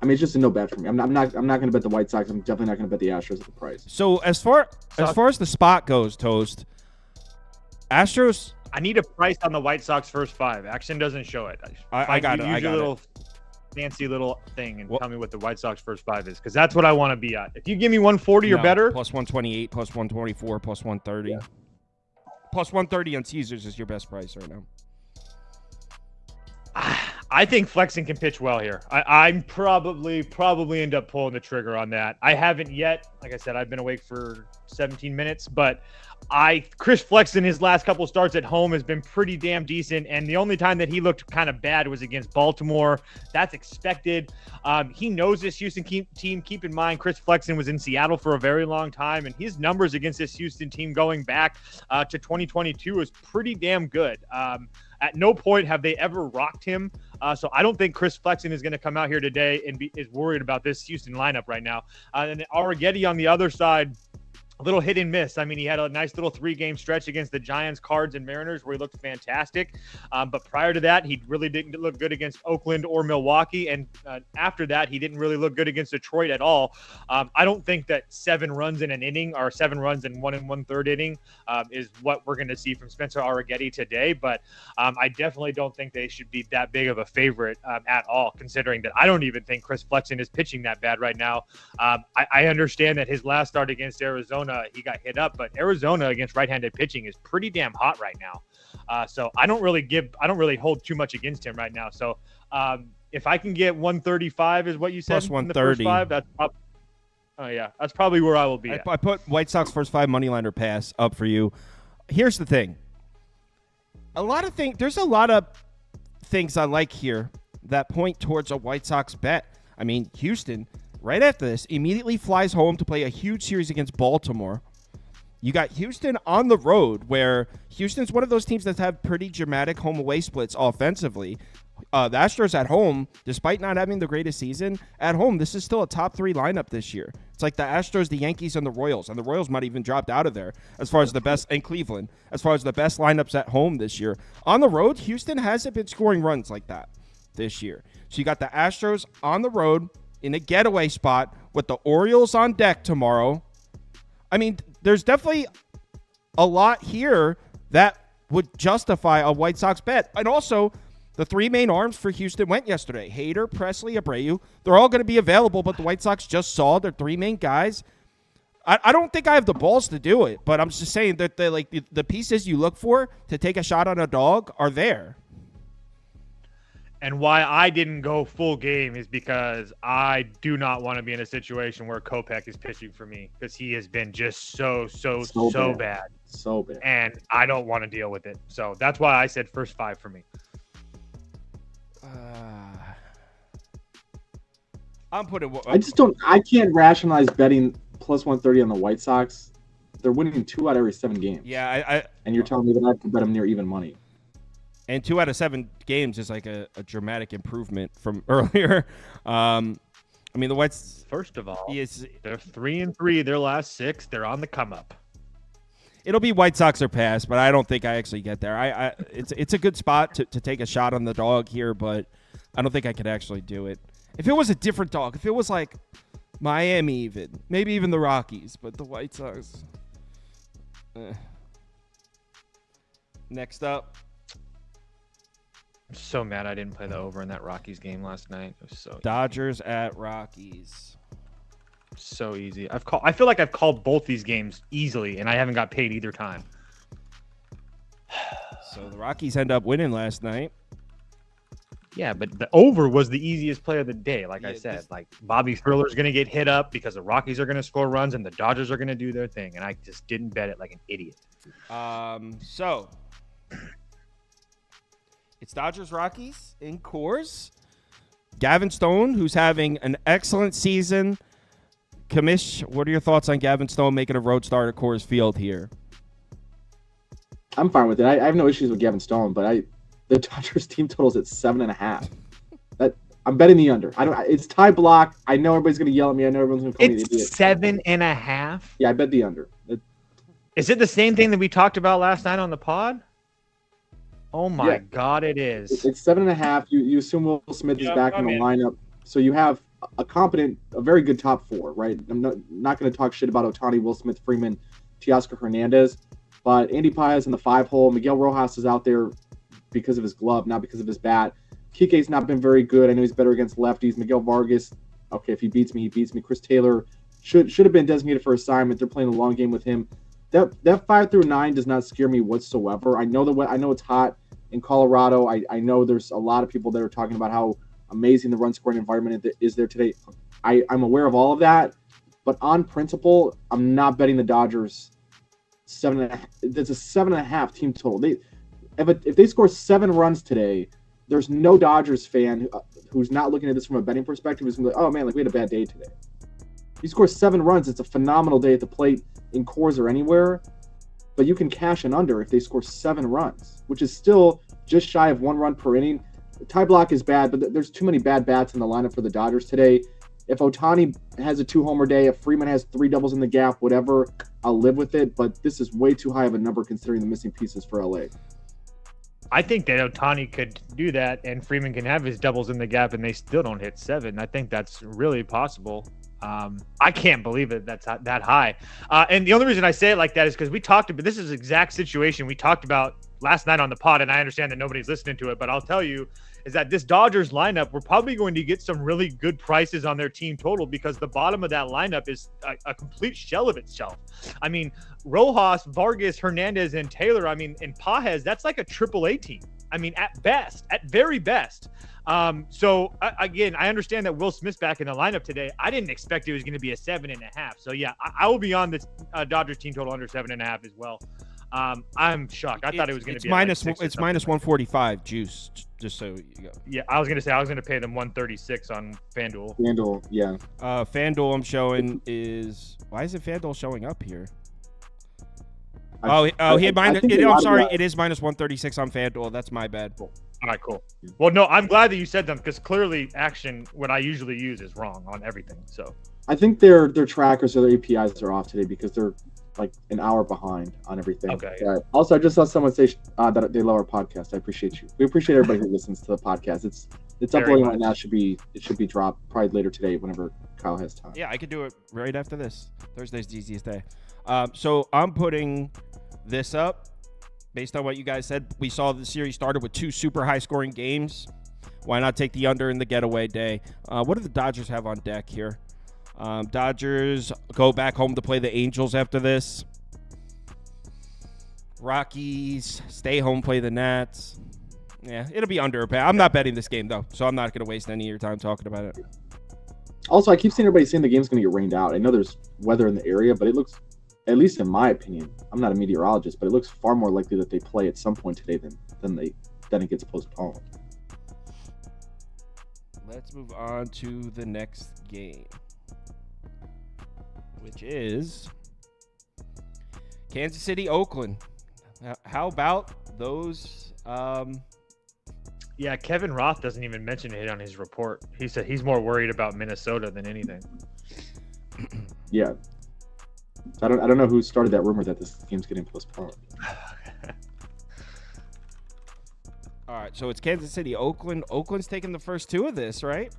I mean it's just a no bet for me. I'm not going to bet the White Sox. I'm definitely not going to bet the Astros at the price. So as far as the spot goes, Toast, Astros. I need a price on the White Sox first 5. Action doesn't show it. I got it. Use your little fancy little thing and tell me what the White Sox first 5 is, because that's what I want to be at. If you give me 140 or better, plus 128, plus 124, plus 130, plus 130 on Caesars is your best price right now. I think Flexen can pitch well here. I'm probably end up pulling the trigger on that. I haven't yet. Like I said, I've been awake for 17 minutes, but Chris Flexen, his last couple starts at home has been pretty damn decent. And the only time that he looked kind of bad was against Baltimore. That's expected. He knows this Houston team. Keep in mind, Chris Flexen was in Seattle for a very long time, and his numbers against this Houston team going back to 2022 is pretty damn good. At no point have they ever rocked him. So I don't think Chris Flexen is going to come out here today and is worried about this Houston lineup right now. And Arrighetti on the other side, a little hit and miss. I mean, he had a nice little 3-game stretch against the Giants, Cards, and Mariners where he looked fantastic. But prior to that, he really didn't look good against Oakland or Milwaukee. And after that, he didn't really look good against Detroit at all. I don't think that 7 runs in an inning or 7 runs in 1 1/3 inning is what we're going to see from Spencer Arrighetti today. But I definitely don't think they should be that big of a favorite at all, considering that I don't even think Chris Flexen is pitching that bad right now. I understand that his last start against Arizona, he got hit up, but Arizona against right-handed pitching is pretty damn hot right now. So I don't really hold too much against him right now. So if I can get 135 is what you said, plus 130, that's probably where I will be. I put White Sox first 5 money line or pass up for you. Here's the thing. There's a lot of things I like here that point towards a White Sox bet. I mean, Houston, right after this, immediately flies home to play a huge series against Baltimore. You got Houston on the road, where Houston's one of those teams that have pretty dramatic home-away splits offensively. The Astros at home, despite not having the greatest season, at home, this is still a top 3 lineup this year. It's like the Astros, the Yankees, and the Royals. And the Royals might even dropped out of there as far as the best in Cleveland, as far as the best lineups at home this year. On the road, Houston hasn't been scoring runs like that this year. So you got the Astros on the road in a getaway spot with the Orioles on deck tomorrow. I mean, there's definitely a lot here that would justify a White Sox bet. And also, the 3 main arms for Houston went yesterday. Hader, Presley, Abreu. They're all going to be available, but the White Sox just saw their 3 main guys. I don't think I have the balls to do it, but I'm just saying that the pieces you look for to take a shot on a dog are there. And why I didn't go full game is because I do not want to be in a situation where Kopech is pitching for me, because he has been just so bad. So bad. And I don't want to deal with it. So that's why I said first 5 for me. I'm putting. I can't rationalize betting plus 130 on the White Sox. They're winning 2 out of every 7 games. Yeah, and you're telling me that I can bet them near even money. And 2 out of 7 games is like a dramatic improvement from earlier. I mean, the Whites. First of all, they're 3-3. Their last 6, they're on the come up. It'll be White Sox or pass, but I don't think I actually get there. It's a good spot to take a shot on the dog here, but I don't think I could actually do it. If it was a different dog, if it was like Miami even, maybe even the Rockies, but the White Sox. Next up. I'm so mad I didn't play the over in that Rockies game last night. It was so Dodgers at Rockies. So easy. I feel like I've called both these games easily, and I haven't got paid either time. So the Rockies end up winning last night. Yeah, but the over was the easiest play of the day. Like I said, like Bobby Thriller's going to get hit up because the Rockies are going to score runs and the Dodgers are going to do their thing, and I just didn't bet it like an idiot. So it's Dodgers-Rockies in Coors. Gavin Stone, who's having an excellent season. Kamish, what are your thoughts on Gavin Stone making a road start at Coors Field here? I'm fine with it. I have no issues with Gavin Stone, but the Dodgers team totals at 7.5. I'm betting the under. It's tie block. I know everybody's going to yell at me. I know everyone's going to call me an idiot. 7.5. Yeah, I bet the under. Is it the same thing that we talked about last night on the pod? Oh my God, it is. It's 7.5. You assume Will Smith is back in the lineup, so you have a very good top 4, right? I'm not going to talk shit about Ohtani, Will Smith, Freeman, Teoscar Hernandez, but Andy Paez in the 5 hole. Miguel Rojas is out there because of his glove, not because of his bat. Kike's not been very good. I know he's better against lefties. Miguel Vargas, okay, if he beats me, he beats me. Chris Taylor should have been designated for assignment. They're playing a long game with him. That 5 through 9 does not scare me whatsoever. I know it's hot. in Colorado. I know there's a lot of people that are talking about how amazing the run scoring environment is there today. I'm aware of all of that, but on principle, I'm not betting the Dodgers 7.5. That's a 7.5 team total. If they score 7 runs today, there's no Dodgers fan who's not looking at this from a betting perspective who's going to be like, oh man, like we had a bad day today. If you score 7 runs, it's a phenomenal day at the plate in Coors or anywhere, but you can cash an under if they score 7 runs, which is still just shy of 1 run per inning. The tie block is bad, but there's too many bad bats in the lineup for the Dodgers today. If Ohtani has a 2-homer day, if Freeman has 3 doubles in the gap, whatever, I'll live with it, but this is way too high of a number considering the missing pieces for LA. I think that Ohtani could do that, and Freeman can have his doubles in the gap, and they still don't hit 7. I think that's really possible. I can't believe it. That's that high. And the only reason I say it like that is because we talked about this is the exact situation we talked about last night on the pod, and I understand that nobody's listening to it, but I'll tell you is that this Dodgers lineup, we're probably going to get some really good prices on their team total because the bottom of that lineup is a complete shell of itself. I mean, Rojas, Vargas, Hernandez, and Taylor, I mean, and Pajes, that's like a AAA team. I mean, at best, at very best. So again, I understand that Will Smith's back in the lineup today. I didn't expect it was going to be a 7.5. So yeah, I will be on this Dodgers team total under 7.5 as well. I'm shocked. I thought it was going to be minus. Like it's minus 145 juice. Just so you go. Yeah, I was going to say I was going to pay them 136 on FanDuel. FanDuel, yeah. FanDuel I'm showing is why is it FanDuel showing up here? I'm sorry. It is minus 136 on FanDuel. That's my bad. All right, cool. Well, no, I'm glad that you said them because clearly action, what I usually use, is wrong on everything. So I think their trackers or their APIs are off today because they're like an hour behind on everything. Okay. Also, I just saw someone say that they love our podcast. I appreciate you. We appreciate everybody who listens to the podcast. It's uploading right now. It should be dropped probably later today whenever Kyle has time. Yeah, I could do it right after this. Thursday's the easiest day. So I'm putting this up based on what you guys said. We saw the series started with 2 super high scoring games. Why not take the under in the getaway day? What do the Dodgers have on deck here? Dodgers go back home to play the Angels after this. Rockies stay home, play the Nats. Yeah, it'll be under a pair. I'm not betting this game, though, so I'm not going to waste any of your time talking about it. Also, I keep seeing everybody saying the game's going to get rained out. I know there's weather in the area, but it looks, at least in my opinion, I'm not a meteorologist, but it looks far more likely that they play at some point today than it gets postponed. Let's move on to the next game, which is Kansas City, Oakland. How about those? Yeah, Kevin Roth doesn't even mention it on his report. He said he's more worried about Minnesota than anything. Yeah. I don't know who started that rumor that this game's getting postponed. All right, so it's Kansas City, Oakland. Oakland's taking the first 2 of this, right?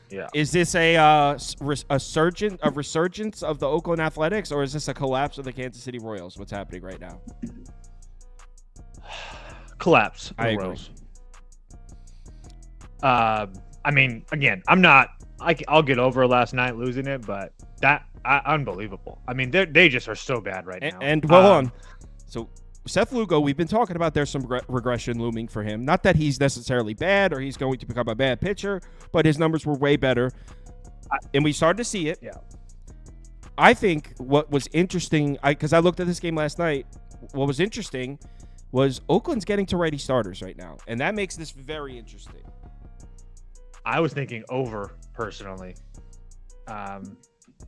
Yeah. Is this a resurgence of the Oakland Athletics, or is this a collapse of the Kansas City Royals? What's happening right now? Collapse. I agree. Royals. I mean, again, I'll get over last night losing it, but unbelievable. I mean, they just are so bad right now. And hold on. So Seth Lugo, we've been talking about there's some regression looming for him. Not that he's necessarily bad or he's going to become a bad pitcher, but his numbers were way better. And we started to see it. Yeah. I think what was interesting, because I looked at this game last night, what was interesting was Oakland's getting to righty starters right now. And that makes this very interesting. I was thinking over, personally. I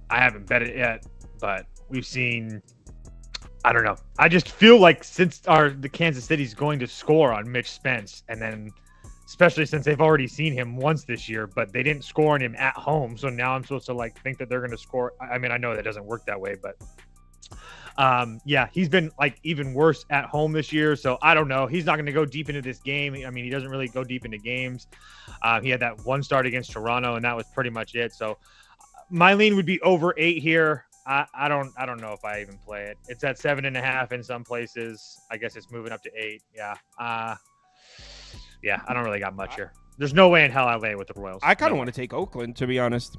haven't bet it yet, but we've seen... I don't know. I just feel like since the Kansas City's going to score on Mitch Spence, and then especially since they've already seen him once this year, but they didn't score on him at home. So now I'm supposed to think that they're going to score. I mean, I know that doesn't work that way, but yeah, he's been even worse at home this year. So I don't know. He's not going to go deep into this game. I mean, he doesn't really go deep into games. He had that one start against Toronto, and that was pretty much it. So my lean would be over 8 here. I don't know if I even play it. It's at 7.5 in some places. I guess it's moving up to 8. Yeah. Yeah, I don't really got much here. There's no way in hell I lay with the Royals. I kind of want to take Oakland, to be honest.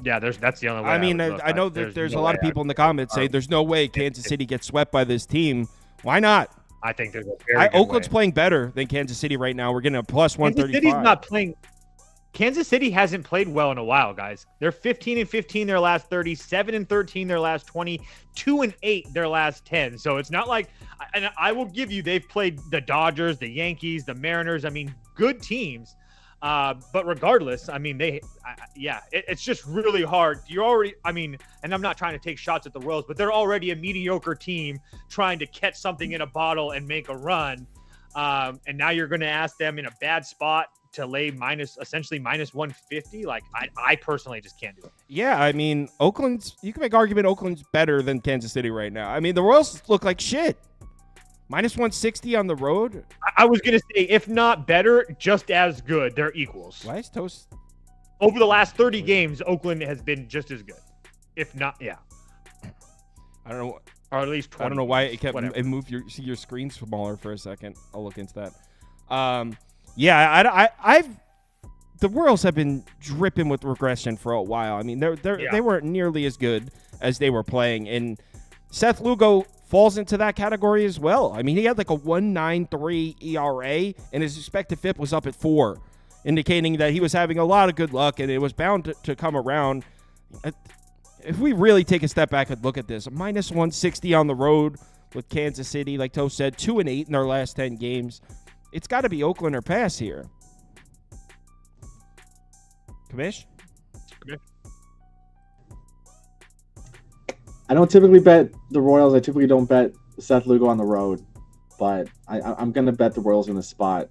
Yeah, that's the only way. I mean, would look. I know that there's no a lot way of people in the comments say there's no way Kansas City gets swept by this team. Why not? I think there's a very good Oakland's way. playing better than Kansas City right now. We're getting a plus 135. Kansas City's not playing. Kansas City hasn't played well in a while, guys. They're 15-15 their last 30, 7-13 their last 20, 2-8 their last 10. So it's not like, and I will give you, they've played the Dodgers, the Yankees, the Mariners. I mean, good teams. But regardless, I mean, it's just really hard. You're already, I mean, and I'm not trying to take shots at the Royals, but they're already a mediocre team trying to catch something in a bottle and make a run. And now you're going to ask them in a bad spot to lay essentially minus 150. Like, I personally just can't do it. Yeah, I mean, you can make argument Oakland's better than Kansas City right now. I mean, the Royals look like shit. Minus 160 on the road. I was going to say, if not better, just as good. They're equals. Why is Toast? Over the last 30 games, Oakland has been just as good. If not, yeah. I don't know. Or at least 20. I don't know why it moved your screen smaller for a second. I'll look into that. Yeah, the Royals have been dripping with regression for a while. I mean, they weren't nearly as good as they were playing, and Seth Lugo falls into that category as well. I mean, he had like a 1.93 ERA, and his expected FIP was up at 4, indicating that he was having a lot of good luck, and it was bound to come around. If we really take a step back and look at this, a minus 160 on the road with Kansas City, like Toast said, 2-8 in their last 10 games. It's got to be Oakland or pass here. Kamish? I don't typically bet the Royals. I typically don't bet Seth Lugo on the road, but I'm going to bet the Royals in this spot.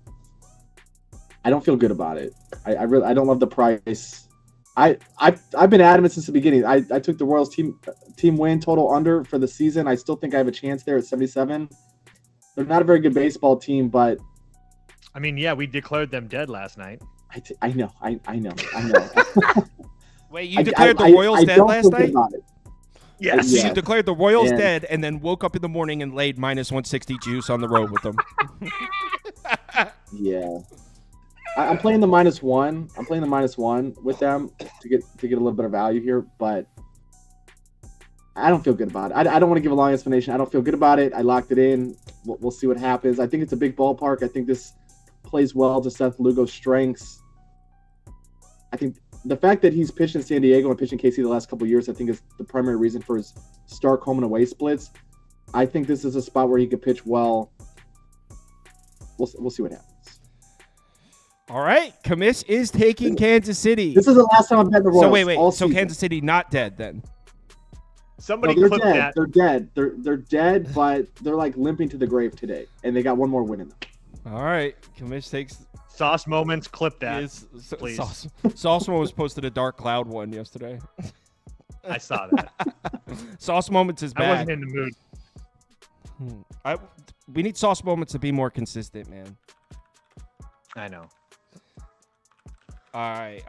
I don't feel good about it. I don't love the price. I've been adamant since the beginning. I took the Royals team win total under for the season. I still think I have a chance there at 77. They're not a very good baseball team, but I mean, yeah, we declared them dead last night. I know. Wait, you declared the Royals dead last night? Yes. So you declared the Royals dead and then woke up in the morning and laid minus 160 juice on the road with them. Yeah. I'm playing the -1. I'm playing the -1 with them to get a little bit of value here, but I don't feel good about it. I don't want to give a long explanation. I don't feel good about it. I locked it in. We'll see what happens. I think it's a big ballpark. I think this plays well to Seth Lugo's strengths. I think the fact that he's pitched in San Diego and pitched in KC the last couple of years, I think is the primary reason for his stark home and away splits. I think this is a spot where he could pitch well. We'll see what happens. All right, Kamish is taking Kansas City. This is the last time I've bet the Royals. So wait. All So season. Kansas City not dead then? Somebody they're clip dead. that. They're dead. They're dead, but they're like limping to the grave today, and they got one more win in them. All right, Kamish takes Sauce moments, clip that. please. please. Sauce Moments posted a dark cloud one yesterday. I saw that. Sauce Moments is I back. wasn't in the mood. We need Sauce Moments to be more consistent, man. I know. All right,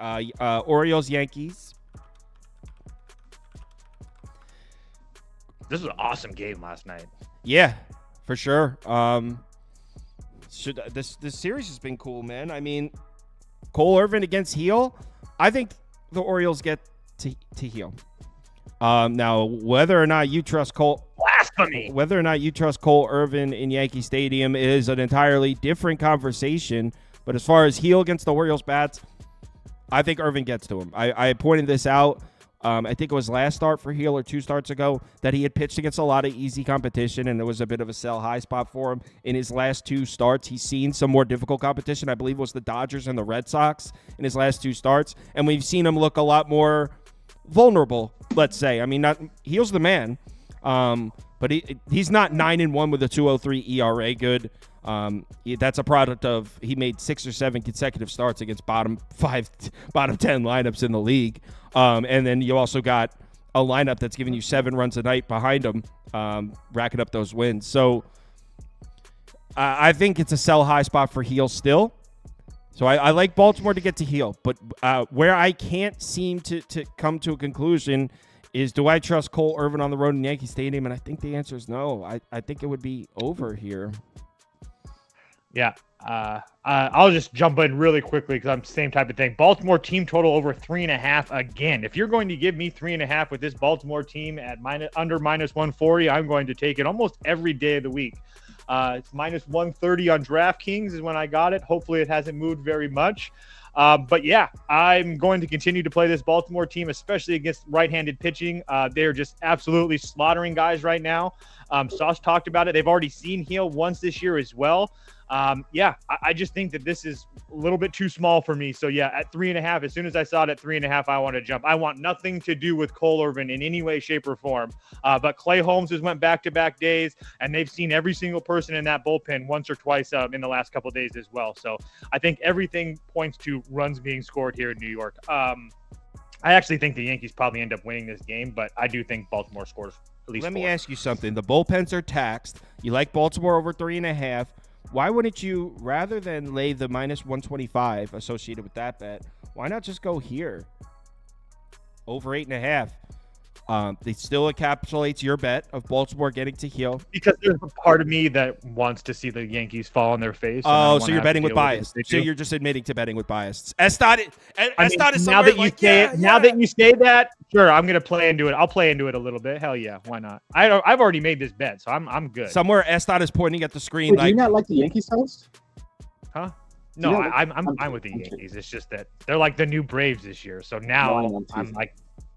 Orioles, Yankees. This was an awesome game last night. Yeah, for sure. This series has been cool, man. I mean, Cole Irvin against Heel. I think the Orioles get to Heel. Now, whether or not you trust Cole, Blasphemy. whether or not you trust Cole Irvin in Yankee Stadium is an entirely different conversation. But as far as Heel against the Orioles bats, I think Irvin gets to him. I pointed this out. I think it was last start for Heel or 2 starts ago that he had pitched against a lot of easy competition, and it was a bit of a sell high spot for him. In his last 2 starts, he's seen some more difficult competition. I believe it was the Dodgers and the Red Sox in his last 2 starts, and we've seen him look a lot more vulnerable, let's say. I mean, Heel's the man, but he's not 9-1 with a 2.03 ERA good. That's a product of he made 6 or 7 consecutive starts against bottom 10 lineups in the league. And then you also got a lineup that's giving you 7 runs a night behind him, racking up those wins. So I think it's a sell high spot for Heel still. So I like Baltimore to get to Heel. But where I can't seem to come to a conclusion is, do I trust Cole Irvin on the road in Yankee Stadium? And I think the answer is no. I think it would be over here. Yeah, I'll just jump in really quickly because I'm the same type of thing. Baltimore team total over 3.5 again. If you're going to give me 3.5 with this Baltimore team at under minus 140, I'm going to take it almost every day of the week. It's minus 130 on DraftKings is when I got it. Hopefully it hasn't moved very much. But yeah, I'm going to continue to play this Baltimore team, especially against right-handed pitching. They're just absolutely slaughtering guys right now. Sauce talked about it. They've already seen Heel once this year as well. I just think that this is a little bit too small for me. So yeah, at 3.5, as soon as I saw it at 3.5, I want to jump. I want nothing to do with Cole Irvin in any way, shape, or form. But Clay Holmes has went back-to-back days, and they've seen every single person in that bullpen once or twice in the last couple of days as well. So I think everything points to runs being scored here in New York. I actually think the Yankees probably end up winning this game, but I do think Baltimore scores at least Let 4. me ask you something. The bullpens are taxed. You like Baltimore over 3.5. Why wouldn't you, rather than lay the minus 125 associated with that bet, why not just go here? Over 8.5. It still encapsulates your bet of Baltimore getting to Heel. Because there's a part of me that wants to see the Yankees fall on their face. Oh, so you're betting with bias. So you're just admitting to betting with bias. Estot is now that you say it, now that you say that, sure, I'm gonna play into it. I'll play into it a little bit. Hell yeah, why not? I've already made this bet, so I'm good. Somewhere Estot is pointing at the screen. Wait, do you not like the Yankees host? Huh? No, I'm fine with the Yankees. It's just that they're like the new Braves this year. So now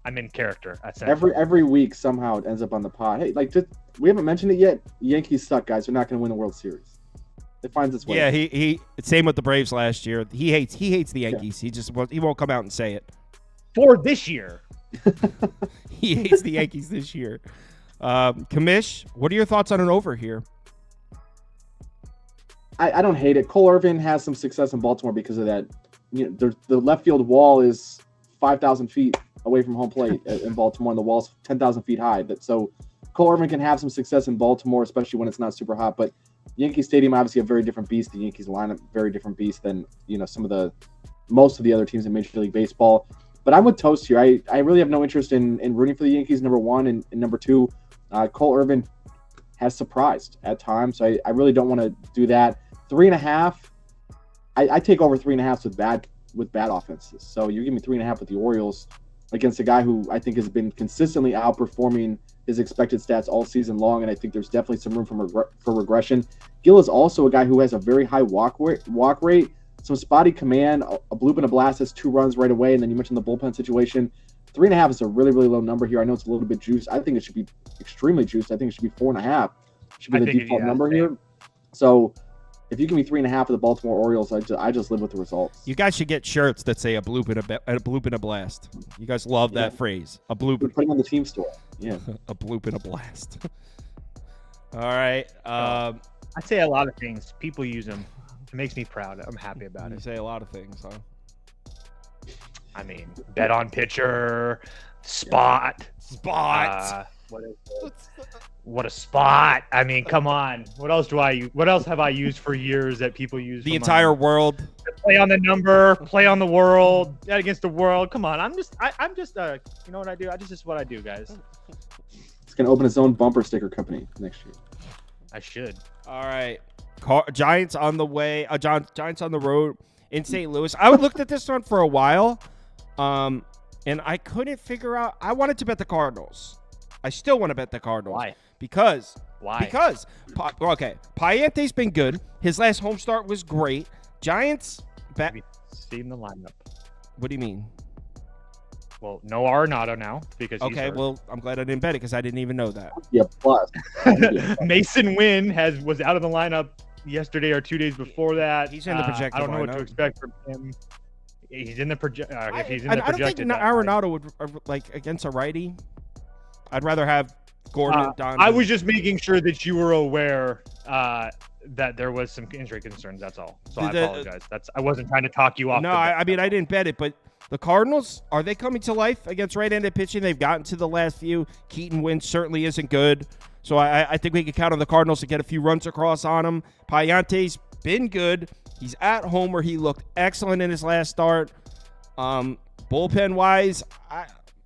I'm in character. Every week somehow it ends up on the pod. Hey, we haven't mentioned it yet. Yankees suck, guys. They're not going to win the World Series. It finds its way. Yeah, he same with the Braves last year. He hates the Yankees. Yeah. He won't come out and say it. For this year. He hates the Yankees this year. Kamish, what are your thoughts on an over here? I don't hate it. Cole Irvin has some success in Baltimore because of that. You know, the left field wall is 5,000 feet away from home plate in Baltimore, and the wall's 10,000 feet high. So Cole Irvin can have some success in Baltimore, especially when it's not super hot. But Yankee Stadium, obviously a very different beast. The Yankees lineup, very different beast than most of the other teams in Major League Baseball. But I'm with Toast here. I really have no interest in rooting for the Yankees, number one, and number two, Cole Irvin has surprised at times. So I really don't want to do that. 3.5, I take over 3.5 with bad offenses. So you give me 3.5 with the Orioles against a guy who I think has been consistently outperforming his expected stats all season long, and I think there's definitely some room for regression. Gill is also a guy who has a very high walk rate, some spotty command, a bloop and a blast has 2 runs right away, and then you mentioned the bullpen situation. 3.5 is a really, really low number here. I know it's a little bit juiced. I think it should be extremely juiced. I think it should be 4.5. Should be the default number here. So if you give me 3.5 of the Baltimore Orioles, I just live with the results. You guys should get shirts that say a bloop and a blast. You guys love that phrase. A bloop. We're putting on the team store. Yeah. A bloop and a blast. All right. I say a lot of things. People use them. It makes me proud. I'm happy about it. You say a lot of things, huh? I mean, bet on pitcher, spot. What a spot. I mean, come on. What else have I used for years that people use? The entire world. Play on the number, play on the world, bet against the world. Come on. I'm just you know what I do? This is what I do, guys. It's going to open its own bumper sticker company next year. I should. All right. Giants on the way. Giants on the road in St. Louis. I looked at this one for a while, and I couldn't figure out. I wanted to bet the Cardinals. I still want to bet the Cardinals. Why? Because Why? Payente's been good. His last home start was great. Giants. Seen the lineup. What do you mean? Well, no Arenado now because he's hurt. Well, I'm glad I didn't bet it because I didn't even know that. Yeah, plus. Mason Wynn was out of the lineup yesterday or 2 days before that. He's in the projected I don't know lineup. what to expect from him. He's in the project. If he's in I the don't think projected, Arenado would like against a righty. I'd rather have Gordon. Donovan. I was just making sure that you were aware that there was some injury concerns. That's all. So I apologize. I wasn't trying to talk you off. No, I mean I didn't bet it, but the Cardinals, are they coming to life against right-handed pitching? They've gotten to the last few. Keaton Wynn certainly isn't good. So I think we can count on the Cardinals to get a few runs across on him. Payente's been good. He's at home where he looked excellent in his last start. Bullpen-wise,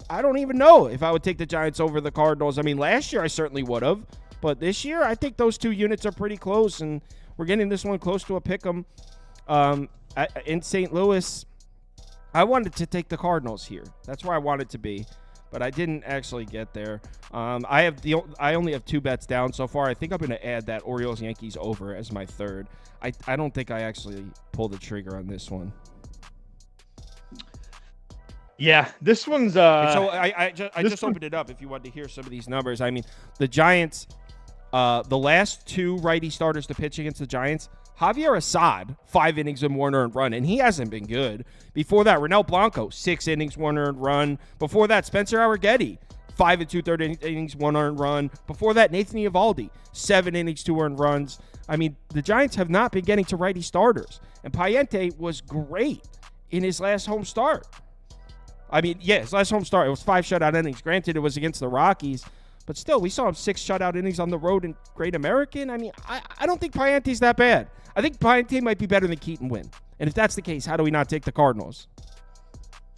I don't even know if I would take the Giants over the Cardinals. I mean, last year I certainly would have. But this year, I think those two units are pretty close. And we're getting this one close to a pick 'em. In St. Louis, I wanted to take the Cardinals here. That's where I wanted to be, but I didn't actually get there. I only have 2 bets down so far. I think I'm going to add that Orioles-Yankees over as my third. I don't think I actually pulled the trigger on this one. Yeah, this one's so I just opened it up if you wanted to hear some of these numbers. I mean, the Giants, the last 2 righty starters to pitch against the Giants, Javier Assad, 5 innings and 1 earned run, and he hasn't been good. Before that, Ronel Blanco, 6 innings, 1 earned run. Before that, Spencer Arrighetti, 5 2/3 innings, 1 earned run. Before that, Nathan Eovaldi, 7 innings, 2 earned runs. I mean, the Giants have not been getting to righty starters, and Payente was great in his last home start. I mean, yeah, his last home start, it was 5 shutout innings. Granted, it was against the Rockies, but still, we saw him 6 shutout innings on the road in Great American. I mean, I don't think Payente's that bad. I think Payente might be better than Keaton Winn. And if that's the case, how do we not take the Cardinals?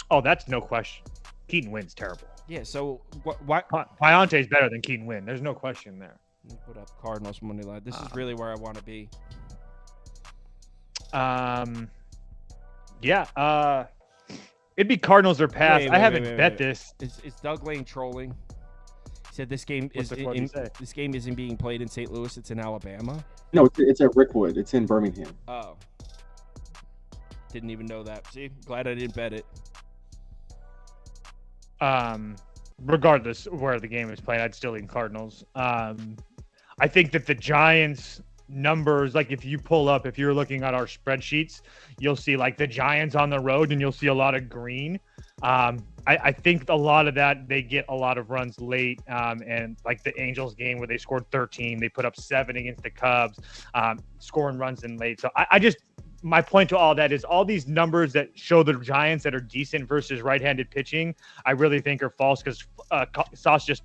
Oh, that's no question. Keaton Winn's terrible. Yeah, so why? Payente's better than Keaton Winn. There's no question there. Let me put up Cardinals money line. This is really where I want to be. Yeah. It'd be Cardinals or pass. I haven't bet this. Is Doug Lane trolling? He said this game isn't being played in St. Louis. It's in Alabama. No, it's at Rickwood. It's in Birmingham. Oh. Didn't even know that. See, glad I didn't bet it. Regardless of where the game is played, I'd still lean Cardinals. I think that the Giants numbers, like if you're looking at our spreadsheets, you'll see like the Giants on the road and you'll see a lot of green. I think a lot of that, they get a lot of runs late, and like the Angels game where they scored 13, they put up 7 against the Cubs, scoring runs in late. So my point to all that is all these numbers that show the Giants that are decent versus right-handed pitching, I really think are false, because Sauce just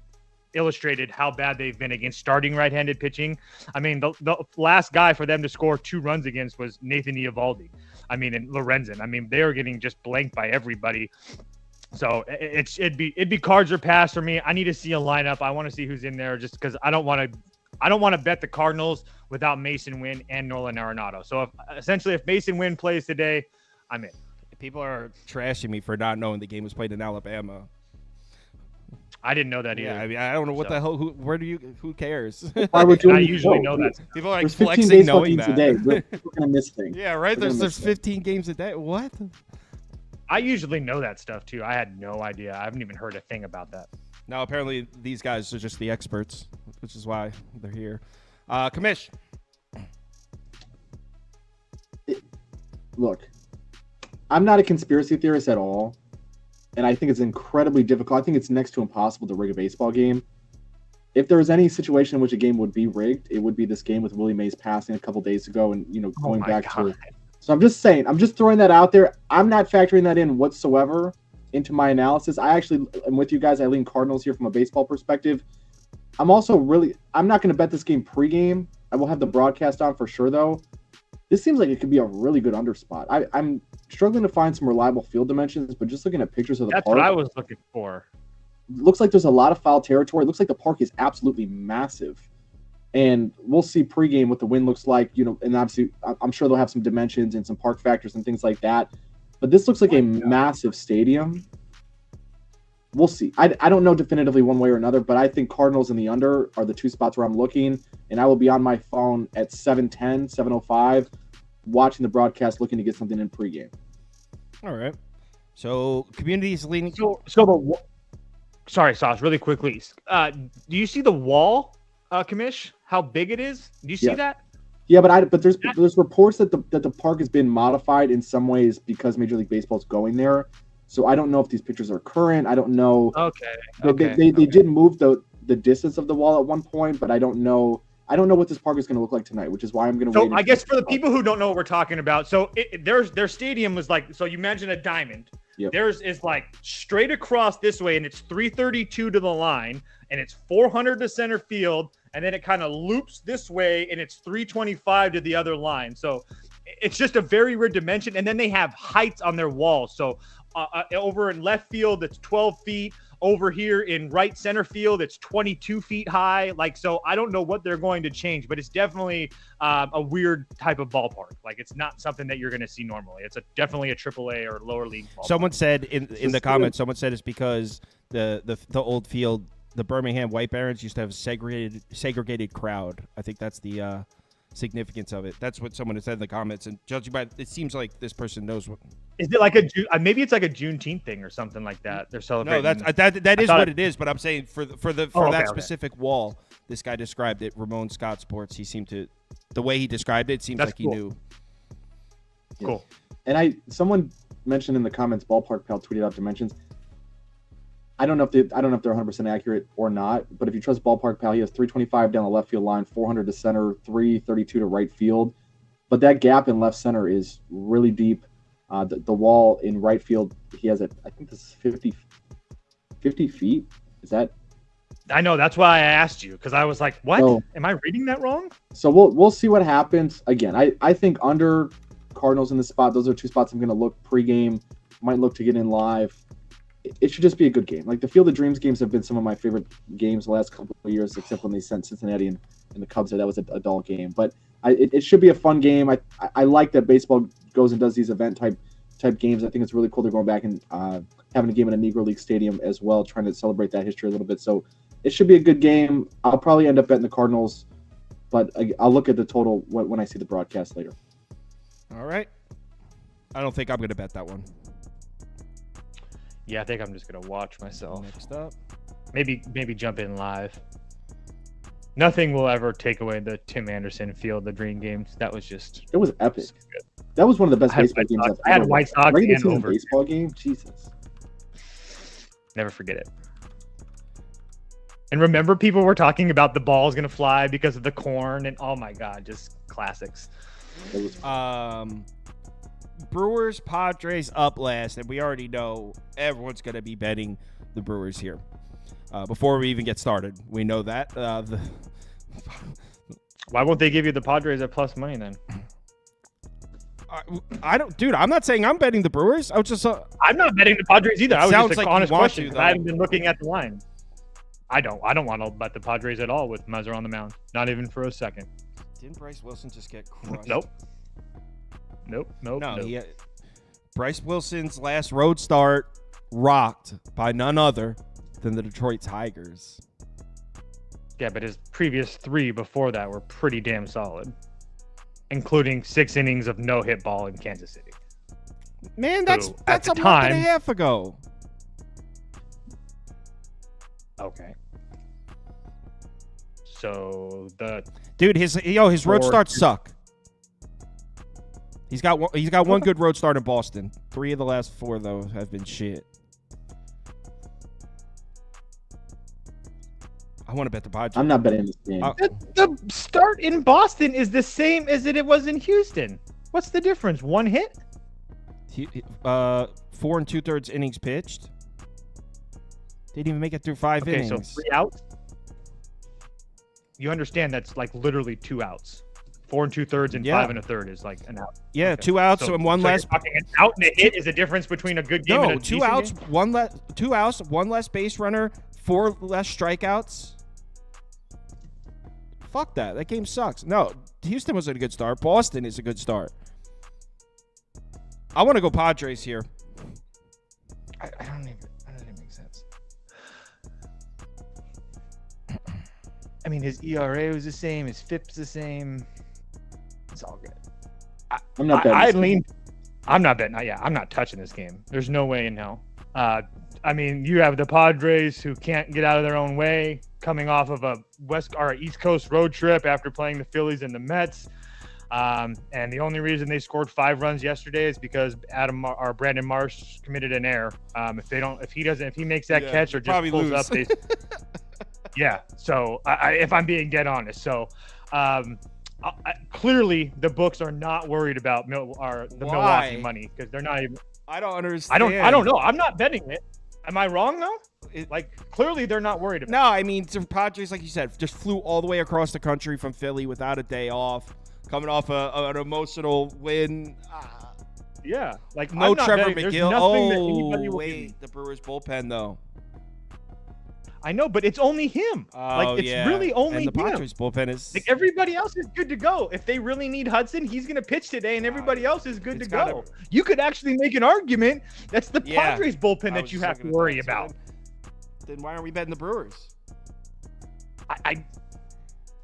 illustrated how bad they've been against starting right-handed pitching. I mean, the last guy for them to score 2 runs against was Nathan Eovaldi. I mean, and Lorenzen. I mean, they are getting just blanked by everybody. So it'd be Cards or pass for me. I need to see a lineup. I want to see who's in there, just because I don't want to bet the Cardinals without Mason Wynn and Nolan Arenado. So if Mason Wynn plays today, I'm in. People are trashing me for not knowing the game was played in Alabama. I didn't know that either. Yeah, I mean, I don't know what the hell. Who cares? I usually know that. People are like there's 15 flexing baseball knowing games that. a day. We're gonna miss things. Yeah, right. There's 15 games a day. What? I usually know that stuff too. I had no idea. I haven't even heard a thing about that. Now apparently these guys are just the experts, which is why they're here. Kamish. Look, I'm not a conspiracy theorist at all, and I think it's incredibly difficult. I think it's next to impossible to rig a baseball game. If there was any situation in which a game would be rigged, it would be this game with Willie Mays passing a couple days ago, and going back to. So I'm just saying, I'm just throwing that out there. I'm not factoring that in whatsoever into my analysis. I actually am with you guys. I lean Cardinals here from a baseball perspective. I'm not going to bet this game pregame. I will have the broadcast on for sure, though. This seems like it could be a really good underspot. I'm struggling to find some reliable field dimensions, but just looking at pictures of the park. That's what I was looking for. Looks like there's a lot of foul territory. It looks like the park is absolutely massive. And we'll see pregame what the wind looks like, and obviously I'm sure they'll have some dimensions and some park factors and things like that. But this looks like a massive stadium. We'll see. I don't know definitively one way or another, but I think Cardinals and the under are the 2 spots where I'm looking. And I will be on my phone at 7:10, 7:05, watching the broadcast, looking to get something in pregame. All right. So community is leaning. Sorry, Sauce, really quickly. Do you see the wall, Kamish? How big it is? Do you see that? Yeah, but there's reports that the park has been modified in some ways because Major League Baseball is going there. So I don't know if these pictures are current. I don't know. Okay. They did move the distance of the wall at one point, but I don't know what this park is going to look like tonight, which is why I'm going to wait. So I guess for the people who don't know what we're talking about, so their stadium was like, so you imagine a diamond. Yep. Theirs is like straight across this way, and it's 332 to the line, and it's 400 to center field, and then it kind of loops this way, and it's 325 to the other line. So it's just a very weird dimension. And then they have heights on their walls. So over in left field, it's 12 feet. Over here in right center field, it's 22 feet high. Like, so I don't know what they're going to change, but it's definitely a weird type of ballpark. Like, it's not something that you're going to see normally. It's definitely a AAA or lower league ballpark. Someone said in the comments, someone said it's because the old field, the Birmingham White Barons used to have a segregated crowd. I think that's the significance of it. That's what someone has said in the comments. And judging by it seems like this person knows what. Is it like maybe it's like a Juneteenth thing or something like that? They're celebrating. No, that is what it is. But I'm saying for that specific wall, this guy described it. Ramon Scott Sports. He seemed to, the way he described it, seems like he knew. Cool. And someone mentioned in the comments, Ballpark Pal tweeted out dimensions. I don't know if they're 100% accurate or not, but if you trust Ballpark Pal, he has 325 down the left field line, 400 to center, 332 to right field. But that gap in left center is really deep. The wall in right field, he has it. I think this is 50 feet. Is that? I know. That's why I asked you, because I was like, what? So, am I reading that wrong? So we'll see what happens. Again, I think under Cardinals in this spot, those are two spots I'm going to look pregame. Might look to get in live. It should just be a good game. Like the Field of Dreams games have been some of my favorite games the last couple of years, except when they sent Cincinnati and the Cubs there. That was a dull game. But it should be a fun game. I like that baseball goes and does these event type games. I think it's really cool they're going back and having a game in a Negro League stadium as well, trying to celebrate that history a little bit. So it should be a good game. I'll probably end up betting the Cardinals, but I'll look at the total when I see the broadcast later. All right. I don't think I'm going to bet that one. Yeah, I think I'm just gonna watch myself. Next up, maybe jump in live. Nothing will ever take away the Tim Anderson Field the Dream games. That was it was epic. That was one of the best baseball games I've ever. I had White Sox and over baseball game. Jesus, never forget it. And remember, people were talking about the ball's gonna fly because of the corn, and oh my god, just classics. It was Brewers, Padres up last, and we already know everyone's going to be betting the Brewers here. Before we even get started, we know that. Why won't they give you the Padres at plus money then? I don't, dude. I'm not saying I'm betting the Brewers. I'm not betting the Padres either. I was just like an honest question. I haven't been looking at the line. I don't want to bet the Padres at all with Mezzer on the mound. Not even for a second. Didn't Bryce Wilson just get crushed? Nope. Bryce Wilson's last road start rocked by none other than the Detroit Tigers. Yeah, but his previous 3 before that were pretty damn solid, including 6 innings of no-hit ball in Kansas City. Man, that's a month and a half ago. Okay. So his road starts suck. He's got one good road start in Boston. 3 of the last 4 though have been shit. I want to bet the Padres. I'm not betting this game. The start in Boston is the same as it was in Houston. What's the difference? 1 hit? 4 2/3 innings pitched. Didn't even make it through 5 innings. Okay, so 3 outs. You understand that's like literally 2 outs. 4 2/3 and 5 1/3 is like an out. Yeah, okay. 2 outs and one less. An out and a hit is the difference between a good game and a decent 2 outs, game? 2 outs, 1 less base runner, 4 less strikeouts. Fuck that. That game sucks. No, Houston was a good start. Boston is a good start. I want to go Padres here. I don't even make sense. I mean, his ERA was the same. His FIP's the same. It's all good. I'm not betting. I'm not betting. Yeah, I'm not touching this game. There's no way in hell. I mean, you have the Padres who can't get out of their own way, coming off of a East Coast road trip after playing the Phillies and the Mets. And the only reason they scored 5 runs yesterday is because Brandon Marsh committed an error. If he makes that catch or just pulls up, yeah. So if I'm being dead honest, clearly the books are not worried about the Milwaukee money because they're not even. I don't understand. I don't know. I'm not betting it. Am I wrong though? Clearly they're not worried about. No, I mean the Padres, like you said, just flew all the way across the country from Philly without a day off. coming off an emotional win. Yeah, like No I'm not Trevor betting- there's McGill. nothing that anybody Oh, will wait. The Brewers bullpen, though. I know, but it's only him. Oh, It's yeah. really only and the him. Padres bullpen is. Like everybody else is good to go. If they really need Hudson, he's going to pitch today, and everybody else is good to It's go. gotta- You could actually make an argument that's the Yeah. Padres bullpen I that was you just have to looking at worry that. So about. Then why aren't we betting the Brewers?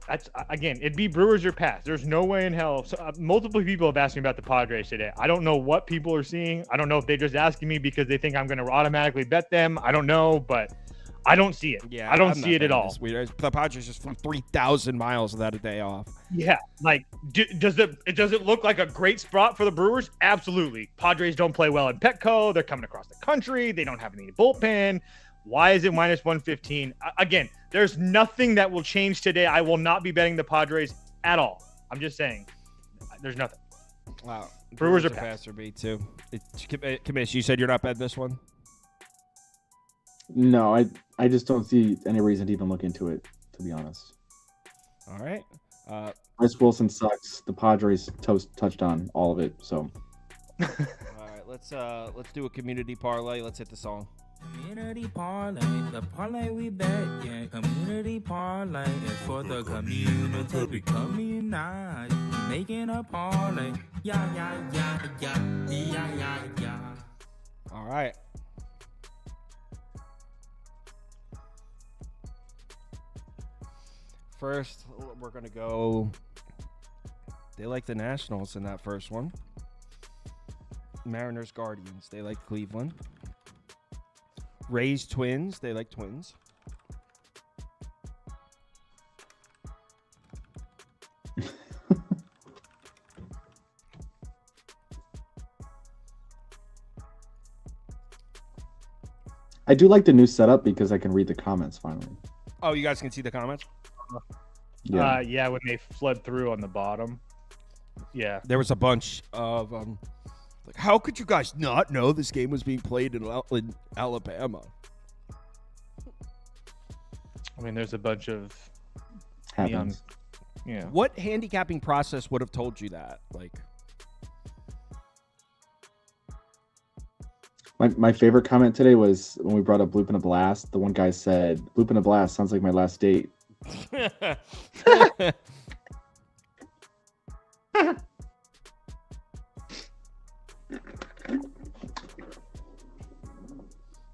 That's again, it'd be Brewers or pass. There's no way in hell. So, multiple people have asked me about the Padres today. I don't know what people are seeing. I don't know if they're just asking me because they think I'm going to automatically bet them. I don't know, but I don't see it. Yeah, I don't I'm see not it at betting all. this weird. The Padres just flew 3,000 miles without a day off. Yeah, like does it look like a great spot for the Brewers? Absolutely. Padres don't play well in Petco. They're coming across the country. They don't have any bullpen. Why is it minus 115? Again, there's nothing that will change today. I will not be betting the Padres at all. I'm just saying, there's nothing. Wow. Brewers are pass for me too. Commish, you said you're not betting this one? No, I just don't see any reason to even look into it, to be honest. All right. Bryce Wilson sucks. The Padres touched on all of it. So All right. Let's do a community parlay. Let's hit the song. Community parlay, the parlay we bet, yeah. Community parlay is for the community. We community, making a parlay. Yeah. All right. First, we're going to go. They like the Nationals in that first one. Mariners, Guardians. They like Cleveland. Rays, Twins. They like Twins. I do like the new setup because I can read the comments finally. Oh, you guys can see the comments? Yeah. When they flood through on the bottom. Yeah. There was a bunch of like, how could you guys not know this game was being played in Alabama? I mean, there's a bunch of Happens. yeah. What handicapping process would have told you that? Like, My favorite comment today was when we brought up Bloop and a Blast. The one guy said, "Bloop and a Blast sounds like my last date."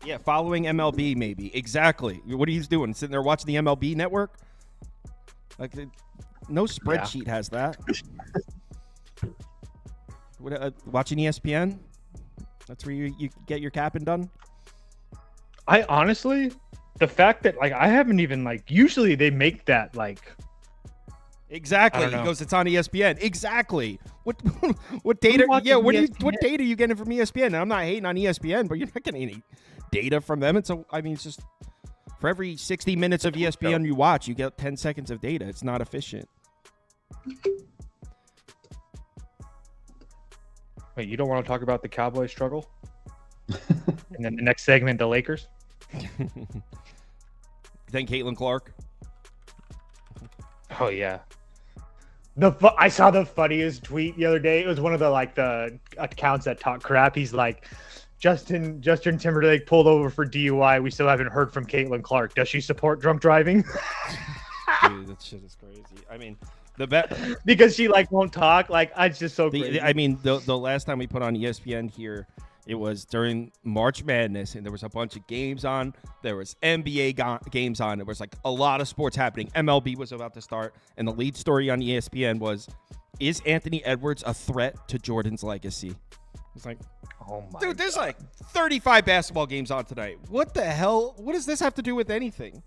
Yeah, following MLB maybe. Exactly. What are you doing? Sitting there watching the MLB network? Like, no spreadsheet has that. Watching ESPN? That's where you get your capping done? I honestly, the fact that like I haven't even like usually they make that like Exactly. I don't He know. goes, it's on ESPN. Exactly. What data? watches Yeah, what ESPN? data are you getting from ESPN? And I'm not hating on ESPN, but you're not getting any data from them. It's it's just for every 60 minutes of ESPN you watch, you get 10 seconds of data. It's not efficient. Wait, you don't want to talk about the Cowboys struggle? And then the next segment, the Lakers? Then Caitlin Clark. Oh yeah. I saw the funniest tweet the other day. It was one of the accounts that talk crap. He's like, Justin Timberlake pulled over for DUI. We still haven't heard from Caitlin Clark. Does she support drunk driving? Dude, that shit is crazy. I mean, the bet. Because she like won't talk. Like it's just so crazy. The last time we put on ESPN here, it was during March Madness, and there was a bunch of games on. There was NBA games on. There was like a lot of sports happening. MLB was about to start, and the lead story on ESPN was, is Anthony Edwards a threat to Jordan's legacy? It's like, Oh my dude, there's like 35 basketball games on tonight. What the hell? What does this have to do with anything?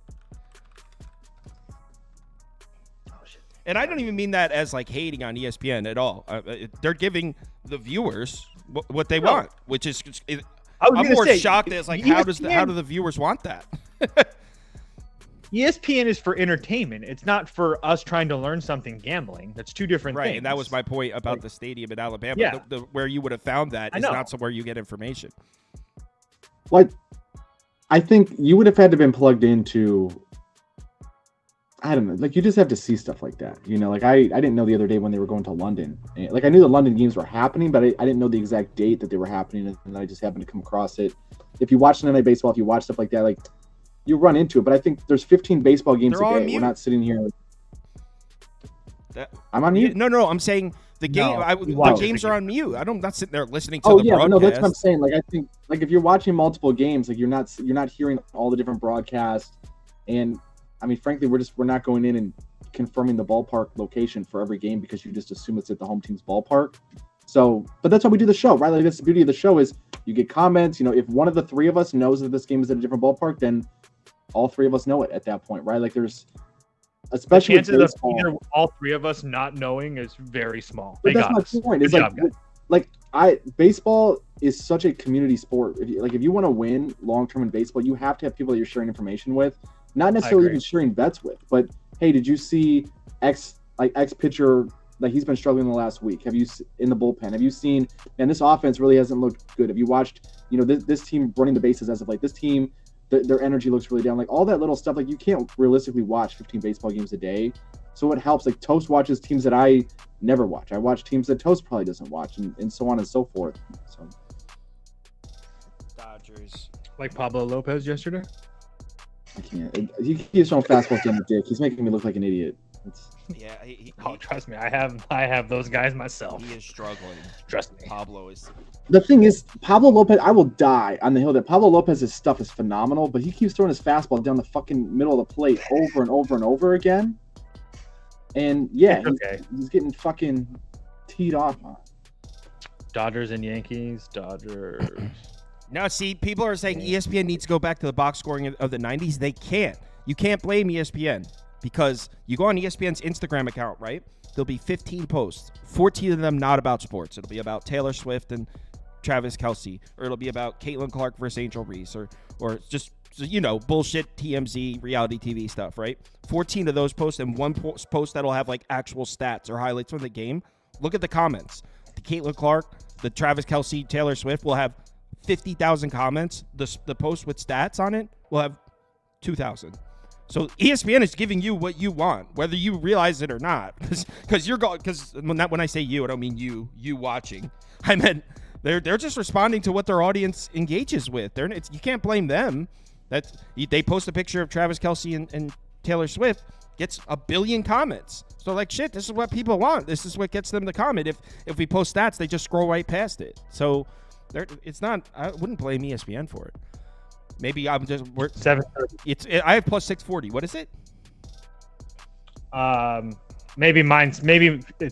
And I don't even mean that as like hating on ESPN at all. They're giving the viewers what they want, which is I'm more shocked as like how do the viewers want that? ESPN is for entertainment. It's not for us trying to learn something gambling. That's two different Right, things. and that was my point about the stadium in Alabama. Yeah. Where you would have found that I is know. not somewhere you get information. Like, I think you would have had to been plugged into I don't know. Like, you just have to see stuff like that. You know, like I didn't know the other day when they were going to London. And, like, I knew the London games were happening, but I didn't know the exact date that they were happening. And then I just happened to come across it. If you watch Sunday Night Baseball, if you watch stuff like that, like, you run into it. But I think there's 15 baseball games a day. We're not sitting here. I'm on mute? No. I'm saying the game. No, the games are on mute. I'm not sitting there listening to the broadcast. No, that's what I'm saying. Like, I think, like, if you're watching multiple games, like, you're not hearing all the different broadcasts. And I mean, frankly, we're not going in and confirming the ballpark location for every game because you just assume it's at the home team's ballpark. So, but that's why we do the show, right? Like, that's the beauty of the show is you get comments. You know, if one of the three of us knows that this game is at a different ballpark, then all three of us know it at that point, right? Like, there's especially the chances of either all three of us not knowing is very small. But that's my point. It's baseball is such a community sport. If you want to win long term in baseball, you have to have people that you're sharing information with. Not necessarily even sharing bets with, but hey, did you see X pitcher, like, he's been struggling the last week? Have you in the bullpen? Have you seen? And this offense really hasn't looked good. Have you watched? You know, this team running the bases as of like this team, their energy looks really down. Like, all that little stuff. Like, you can't realistically watch 15 baseball games a day, so it helps. Like, Toast watches teams that I never watch. I watch teams that Toast probably doesn't watch, and so on and so forth. So, Dodgers, like Pablo Lopez yesterday. I can't. He keeps showing fastballs down the dick. He's making me look like an idiot. Yeah. Trust me, I have those guys myself. He is struggling. Trust me. Pablo is. The thing is, Pablo Lopez, I will die on the hill that Pablo Lopez's stuff is phenomenal, but he keeps throwing his fastball down the fucking middle of the plate over and over and over again. And yeah, he's getting fucking teed off on. Dodgers and Yankees. Dodgers. Now, see, people are saying ESPN needs to go back to the box scoring of the 90s. They can't. You can't blame ESPN because you go on ESPN's Instagram account, right? There'll be 15 posts, 14 of them not about sports. It'll be about Taylor Swift and Travis Kelce, or it'll be about Caitlin Clark versus Angel Reese, or just, you know, bullshit TMZ reality TV stuff, right? 14 of those posts and one post that'll have like actual stats or highlights from the game. Look at the comments. The Caitlin Clark, the Travis Kelce, Taylor Swift will have 50,000 comments. The post with stats on it will have 2,000. So ESPN is giving you what you want, whether you realize it or not. Because when I say you, I don't mean you watching. I meant they're just responding to what their audience engages with. You can't blame them. They post a picture of Travis Kelce and Taylor Swift, gets 1 billion comments. So like, shit, this is what people want. This is what gets them to comment. If we post stats, they just scroll right past it. So it's not. I wouldn't blame ESPN for it. Maybe I'm just 730. I have plus 640. What is it? I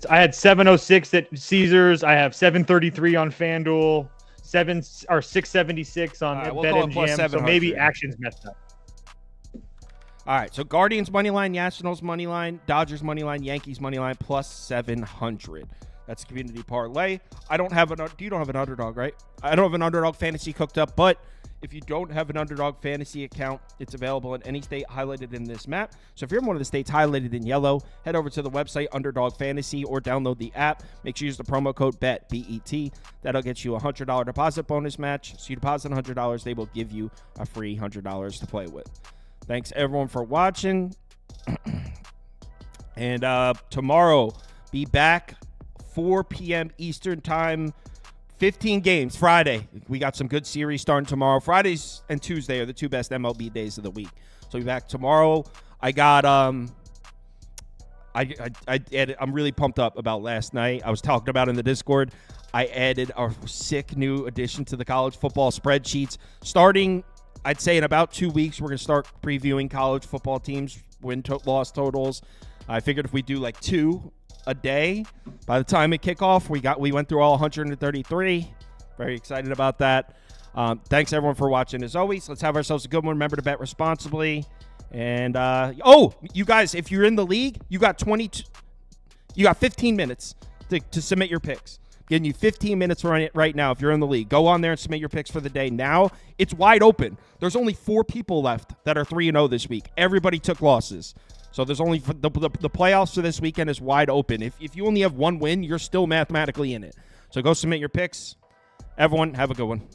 had 706 at Caesars. I have 733 on FanDuel. 676 on BetMGM. So maybe action's messed up. All right, so Guardians money line, Nationals money line, Dodgers money line, Yankees money line plus 700. That's community parlay. You don't have an underdog, right? I don't have an underdog fantasy cooked up, but if you don't have an underdog fantasy account, it's available in any state highlighted in this map. So if you're in one of the states highlighted in yellow, head over to the website Underdog Fantasy or download the app. Make sure you use the promo code BET, B-E-T. That'll get you a $100 deposit bonus match. So you deposit $100, they will give you a free $100 to play with. Thanks everyone for watching. And tomorrow, be back 4 p.m. Eastern time. 15 games Friday. We got some good series starting tomorrow. Fridays and Tuesday are the two best MLB days of the week. So we'll be back tomorrow. I got I'm really pumped up about last night. I was talking about in the Discord. I added a sick new addition to the college football spreadsheets. Starting, I'd say in about 2 weeks, we're going to start previewing college football teams, win-loss totals. I figured if we do like 2 a day, by the time it kickoff, we went through all 133. Very excited about that. Thanks everyone for watching. As always, let's have ourselves a good one. Remember to bet responsibly. And you guys, if you're in the league, you got 15 minutes to submit your picks. Giving you 15 minutes right now if you're in the league. Go on there and submit your picks for the day. Now it's wide open. There's only 4 people left that are 3-0 this week. Everybody took losses. So there's only the playoffs for this weekend is wide open. If you only have 1 win, you're still mathematically in it. So go submit your picks. Everyone, have a good one.